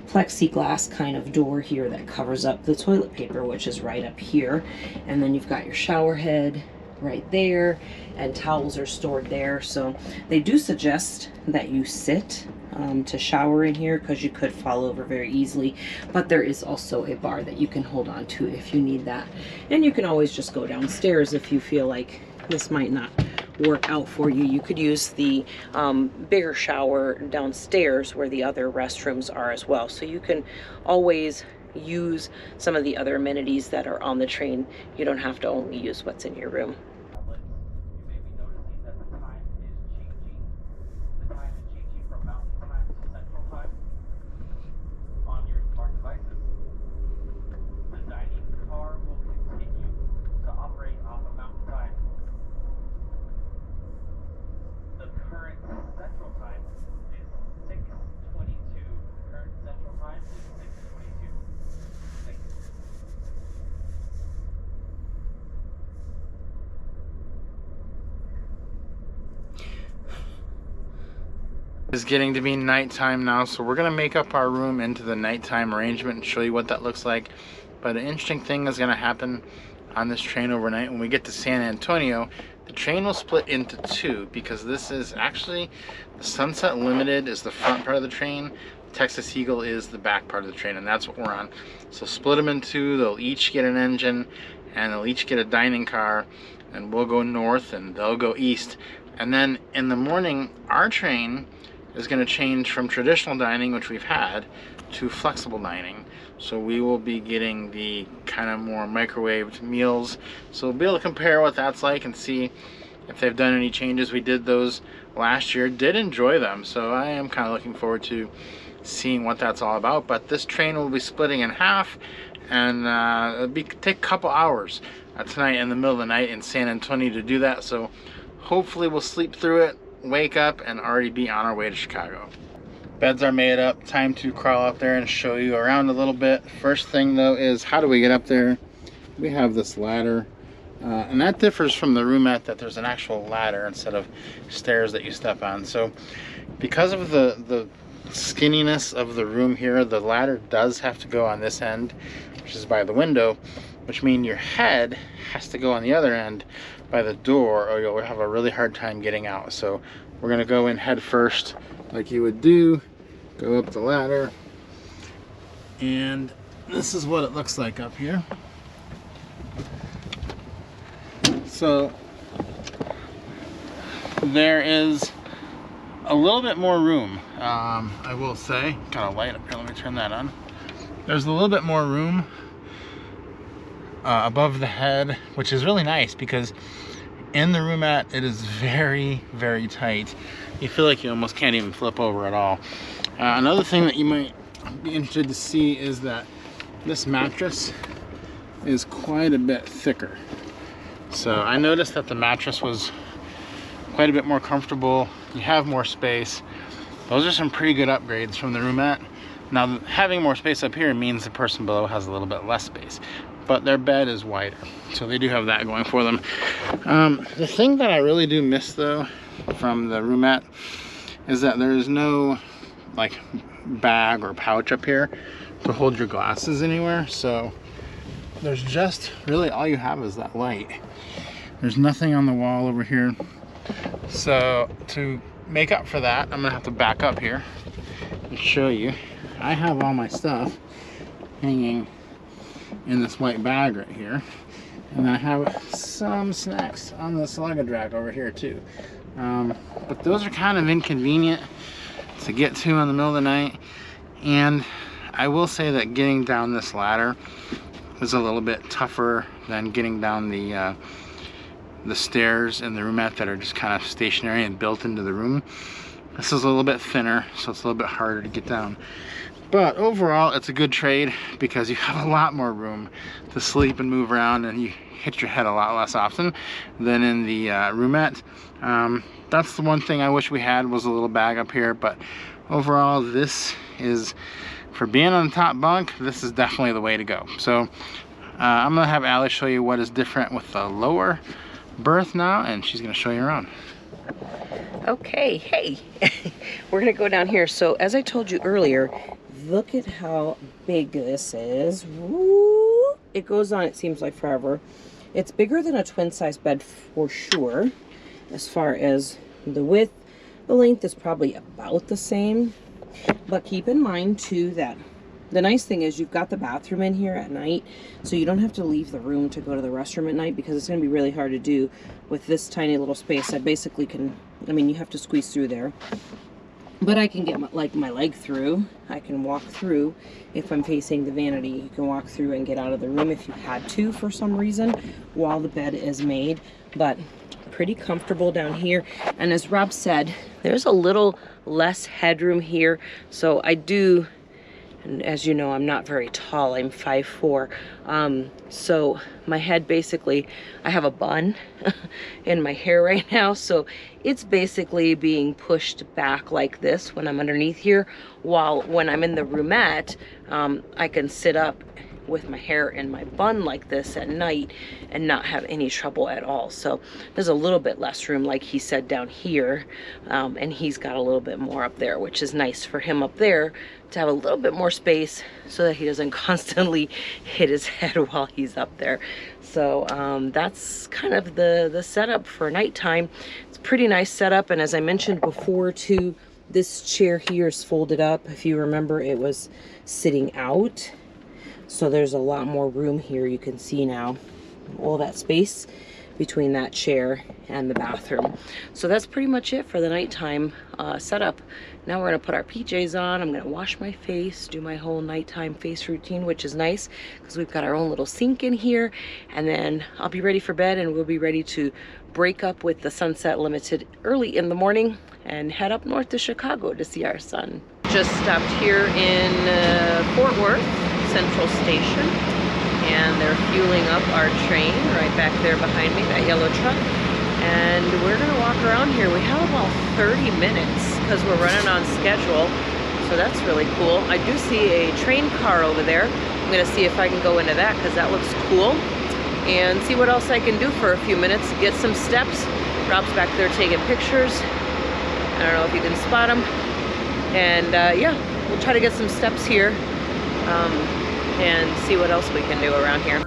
Speaker 1: plexiglass kind of door here that covers up the toilet paper, which is right up here. And then you've got your shower head right there, and towels are stored there. So they do suggest that you sit to shower in here, because you could fall over very easily, but there is also a bar that you can hold on to if you need that. And you can always just go downstairs if you feel like this might not work out for you. You could use the bigger shower downstairs where the other restrooms are as well. So you can always use some of the other amenities that are on the train. You don't have to only use what's in your room.
Speaker 2: It's getting to be nighttime now, so we're gonna make up our room into the nighttime arrangement and show you what that looks like. But an interesting thing is gonna happen on this train overnight. When we get to San Antonio, the train will split into two, because this is actually the Sunset Limited is the front part of the train, Texas Eagle is the back part of the train, and that's what we're on. So split them in two. They'll each get an engine and they'll each get a dining car, and we'll go north and they'll go east. And then in the morning, our train is going to change from traditional dining, which we've had, to flexible dining. So we will be getting the kind of more microwaved meals. So we'll be able to compare what that's like and see if they've done any changes. We did those last year, did enjoy them. So I am kind of looking forward to seeing what that's all about. But this train will be splitting in half, and it'll take a couple hours tonight in the middle of the night in San Antonio to do that. So hopefully we'll sleep through it, wake up, and already be on our way to Chicago. Beds are made up. Time to crawl up there and show you around a little bit. First thing though is, how do we get up there? We have this ladder, and that differs from the roomette, that there's an actual ladder instead of stairs that you step on. So because of the skinniness of the room here, the ladder does have to go on this end, which is by the window, which means your head has to go on the other end by the door, or you'll have a really hard time getting out. So we're gonna go in head first, like you would do, go up the ladder, and this is what it looks like up here. So there is a little bit more room, I will say. Got a light up here, let me turn that on. There's a little bit more room above the head, which is really nice, because in the roomette it is very, very tight. You feel like you almost can't even flip over at all. Another thing that you might be interested to see is that this mattress is quite a bit thicker. So I noticed that the mattress was quite a bit more comfortable. You have more space. Those are some pretty good upgrades from the roomette. Now, having more space up here means the person below has a little bit less space, but their bed is wider, so they do have that going for them. The thing that I really do miss though from the roomette is that there is no like bag or pouch up here to hold your glasses anywhere. So there's just really all you have is that light. There's nothing on the wall over here. So to make up for that, I'm gonna have to back up here and show you. I have all my stuff hanging in this white bag right here, and I have some snacks on this luggage rack over here too. But those are kind of inconvenient to get to in the middle of the night, and I will say that getting down this ladder is a little bit tougher than getting down the stairs in the roomette that are just kind of stationary and built into the room. This is a little bit thinner, so it's a little bit harder to get down. But overall, it's a good trade because you have a lot more room to sleep and move around, and you hit your head a lot less often than in the roomette. That's the one thing I wish we had, was a little bag up here, but overall, this is, for being on the top bunk, this is definitely the way to go. So I'm gonna have Allie show you what is different with the lower berth now, and she's gonna show you around.
Speaker 1: Okay, hey, we're gonna go down here. So as I told you earlier, look at how big this is. Woo! It goes on, it seems like forever. It's bigger than a twin size bed for sure. As far as the width, the length is probably about the same. But keep in mind too that the nice thing is you've got the bathroom in here at night, so you don't have to leave the room to go to the restroom at night, because it's going to be really hard to do with this tiny little space. I basically can, I mean, you have to squeeze through there, but I can get my leg through. I can walk through if I'm facing the vanity. You can walk through and get out of the room if you had to for some reason while the bed is made, but pretty comfortable down here. And as Rob said, there's a little less headroom here, so I do. And as you know, I'm not very tall, I'm 5'4". So my head basically, I have a bun in my hair right now. So it's basically being pushed back like this when I'm underneath here. While when I'm in the roomette, I can sit up with my hair in my bun like this at night and not have any trouble at all. So there's a little bit less room, like he said, down here, and he's got a little bit more up there, which is nice for him up there to have a little bit more space so that he doesn't constantly hit his head while he's up there. So that's kind of the setup for nighttime. It's a pretty nice setup, and as I mentioned before too, this chair here is folded up. If you remember, it was sitting out. So there's a lot more room here. You can see now all that space between that chair and the bathroom. So that's pretty much it for the nighttime setup. Now we're gonna put our PJs on. I'm gonna wash my face, do my whole nighttime face routine, which is nice because we've got our own little sink in here. And then I'll be ready for bed, and we'll be ready to break up with the Sunset Limited early in the morning and head up north to Chicago to see our son. Just stopped here in Fort Worth Central Station, and they're fueling up our train right back there behind me, that yellow truck. And we're gonna walk around here. We have about 30 minutes because we're running on schedule, so that's really cool. I do see a train car over there. I'm gonna see if I can go into that because that looks cool, and see what else I can do for a few minutes. Get some steps. Rob's back there taking pictures. I don't know if you can spot him. And yeah, we'll try to get some steps here and see what else we can do around here.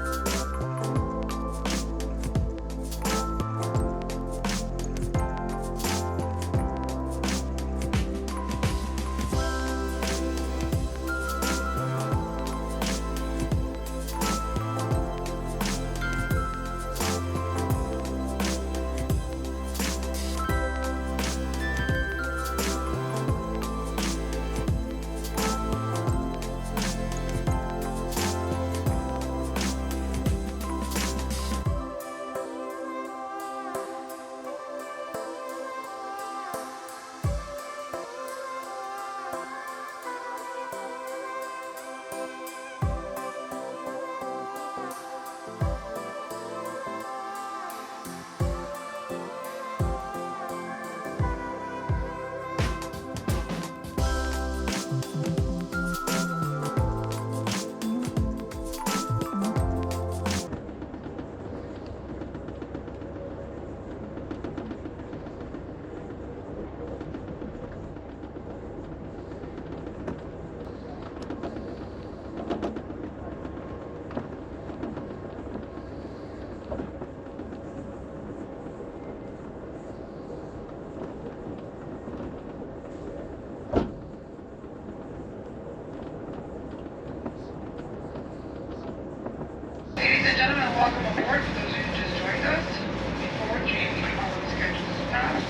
Speaker 6: Ladies and gentlemen, welcome aboard. For those of you who just joined us, moving forward, JFK following schedule is past.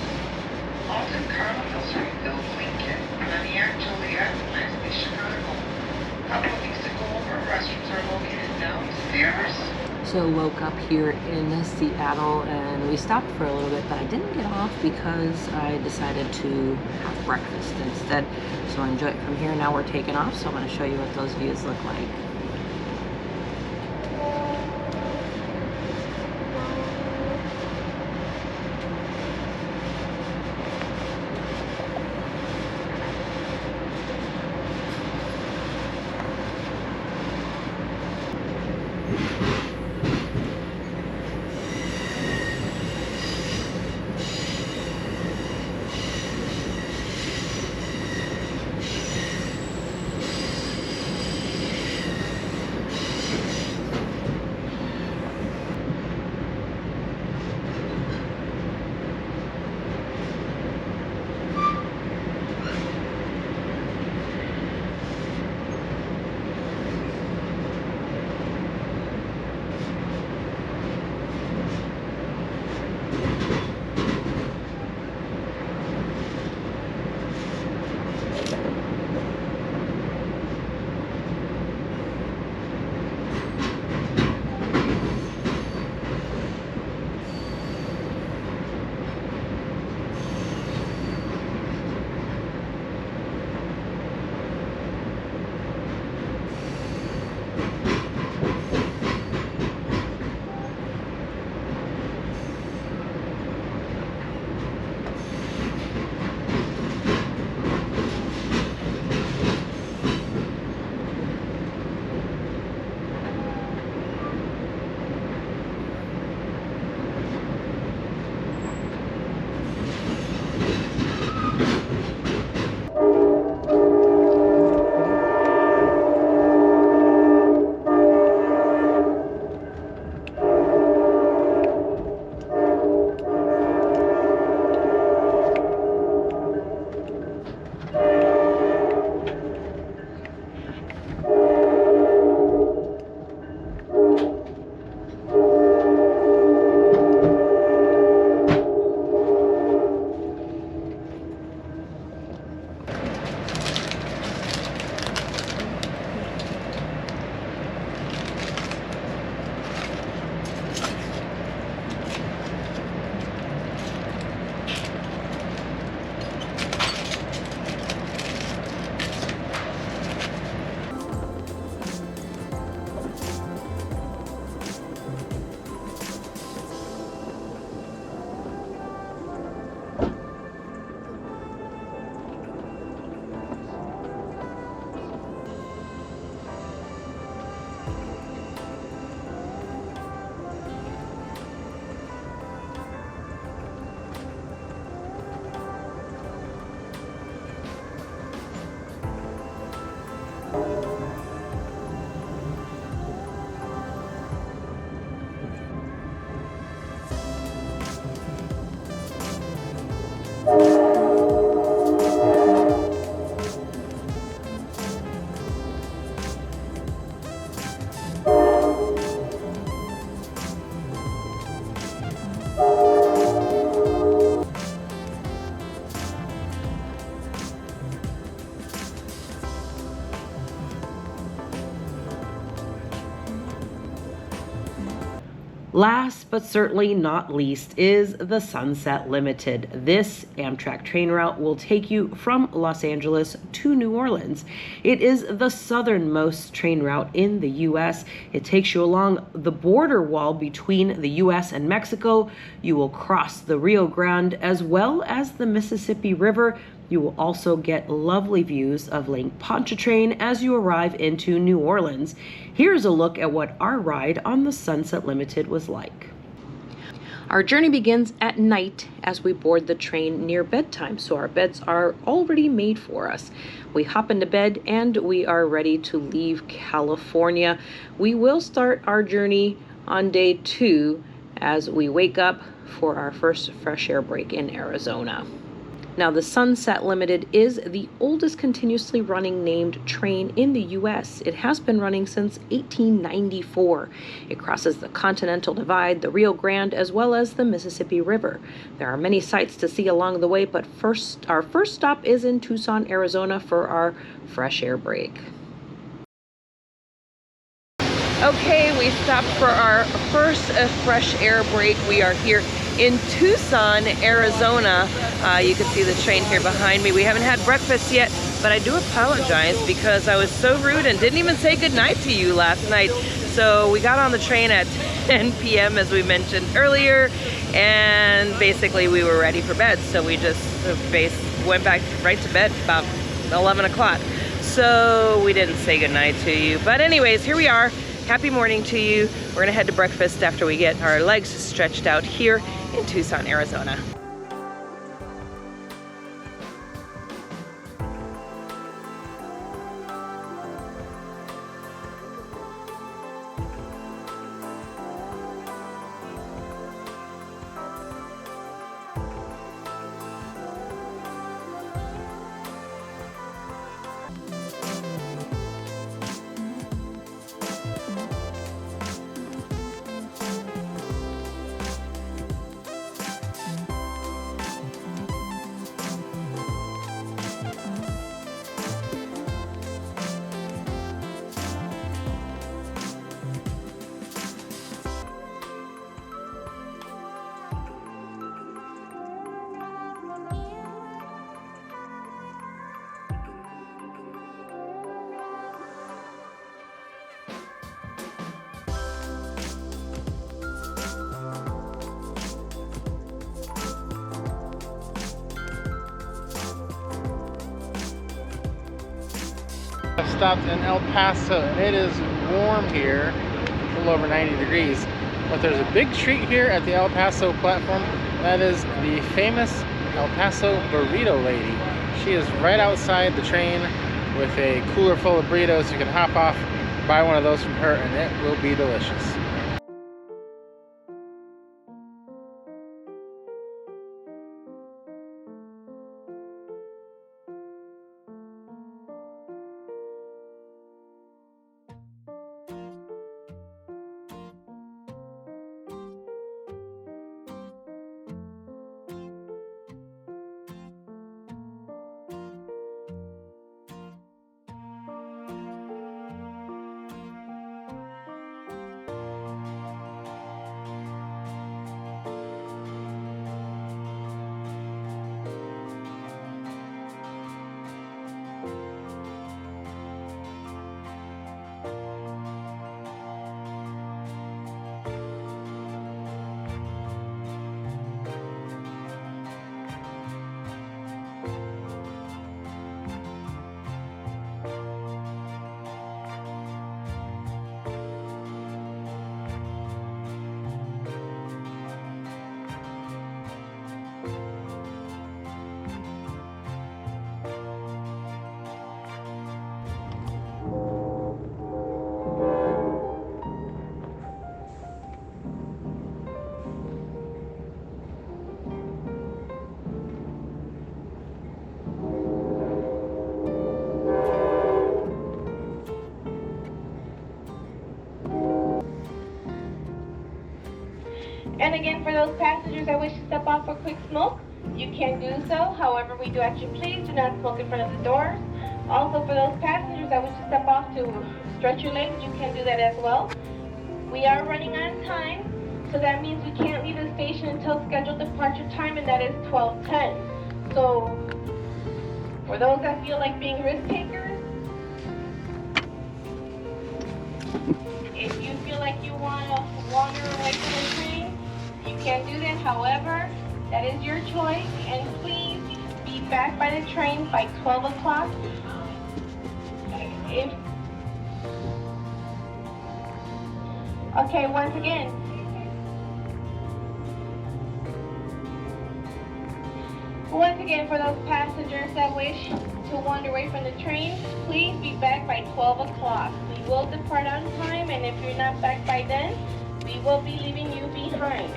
Speaker 6: Alton, Carmel, Springfield, Lincoln, Pontiac, Joliet, Lansing, Chicago. Couple of things to go over. Restrooms are located downstairs.
Speaker 1: So woke up here in Seattle and we stopped for a little bit, but I didn't get off because I decided to have breakfast instead. So enjoy it from here. Now we're taking off, so I'm going to show you what those views look like. Last but certainly not least is the Sunset Limited. This Amtrak train route will take you from Los Angeles to New Orleans. It is the southernmost train route in the U.S. It takes you along the border wall between the U.S. and Mexico. You will cross the Rio Grande as well as the Mississippi River. You will also get lovely views of Lake Pontchartrain as you arrive into New Orleans. Here's a look at what our ride on the Sunset Limited was like. Our journey begins at night as we board the train near bedtime, so our beds are already made for us. We hop into bed and we are ready to leave California. We will start our journey on day 2 as we wake up for our first fresh air break in Arizona. Now, the Sunset Limited is the oldest continuously running named train in the U.S. It has been running since 1894. It crosses the Continental Divide, the Rio Grande, as well as the Mississippi River. There are many sights to see along the way, but our first stop is in Tucson, Arizona for our fresh air break. Okay, we stopped for our first fresh air break. We are here in Tucson, Arizona. You can see the train here behind me. We haven't had breakfast yet, but I do apologize because I was so rude and didn't even say goodnight to you last night. So we got on the train at 10 p.m. as we mentioned earlier, and basically we were ready for bed. So we just went back right to bed about 11 o'clock. So we didn't say goodnight to you. But anyways, here we are. Happy morning to you. We're gonna head to breakfast after we get our legs stretched out here in Tucson, Arizona.
Speaker 2: I've stopped in El Paso and it is warm here, a little over 90 degrees. But there's a big treat here at the El Paso platform. That is the famous El Paso Burrito Lady. She is right outside the train with a cooler full of burritos. You can hop off, buy one of those from her, and it will be delicious.
Speaker 3: And again, for those passengers that wish to step off for a quick smoke, you can do so. However, we do ask you please do not smoke in front of the doors. Also, for those passengers that wish to step off to stretch your legs, you can do that as well. We are running on time, so that means we can't leave the station until scheduled departure time, and that is 12:10. So, for those that feel like being risk takers, if you feel like you want to wander away from the train, you can do that. However, that is your choice, and please be back by the train by 12 o'clock. Okay, once again, for those passengers that wish to wander away from the train, please be back by 12 o'clock. We will depart on time, and if you're not back by then, we will be leaving you behind.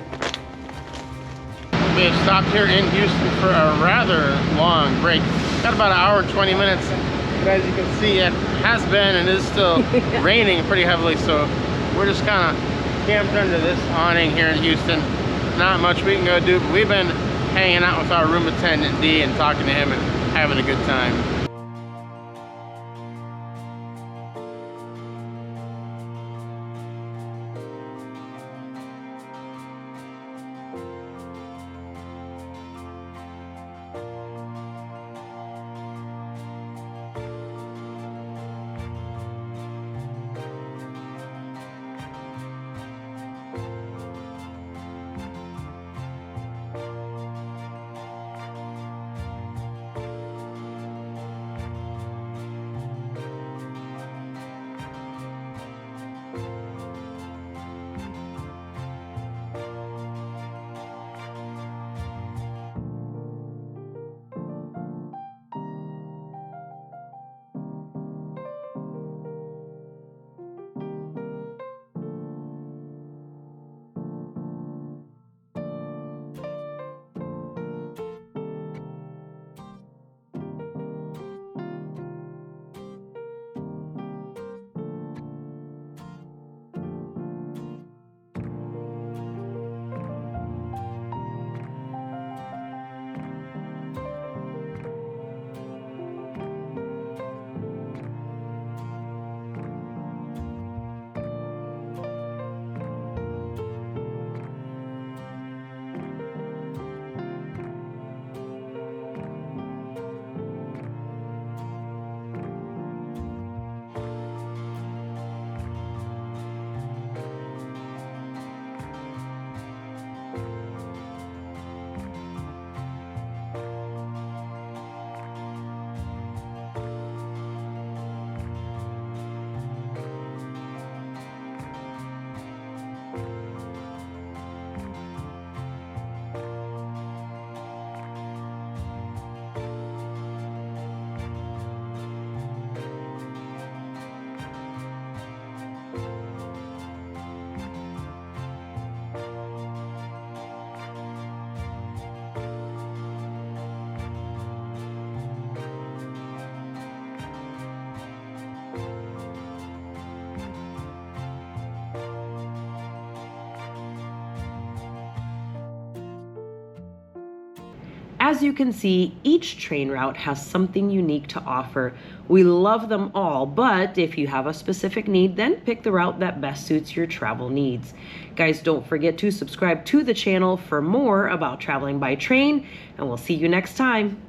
Speaker 2: We have stopped here in Houston for a rather long break. Got about an hour and 20 minutes. But as you can see, it has been and is still raining pretty heavily. So we're just kind of camped under this awning here in Houston. Not much we can go do, but we've been hanging out with our room attendant D and talking to him and having a good time.
Speaker 1: As you can see, each train route has something unique to offer. We love them all, but if you have a specific need, then pick the route that best suits your travel needs. Guys, don't forget to subscribe to the channel for more about traveling by train, and we'll see you next time.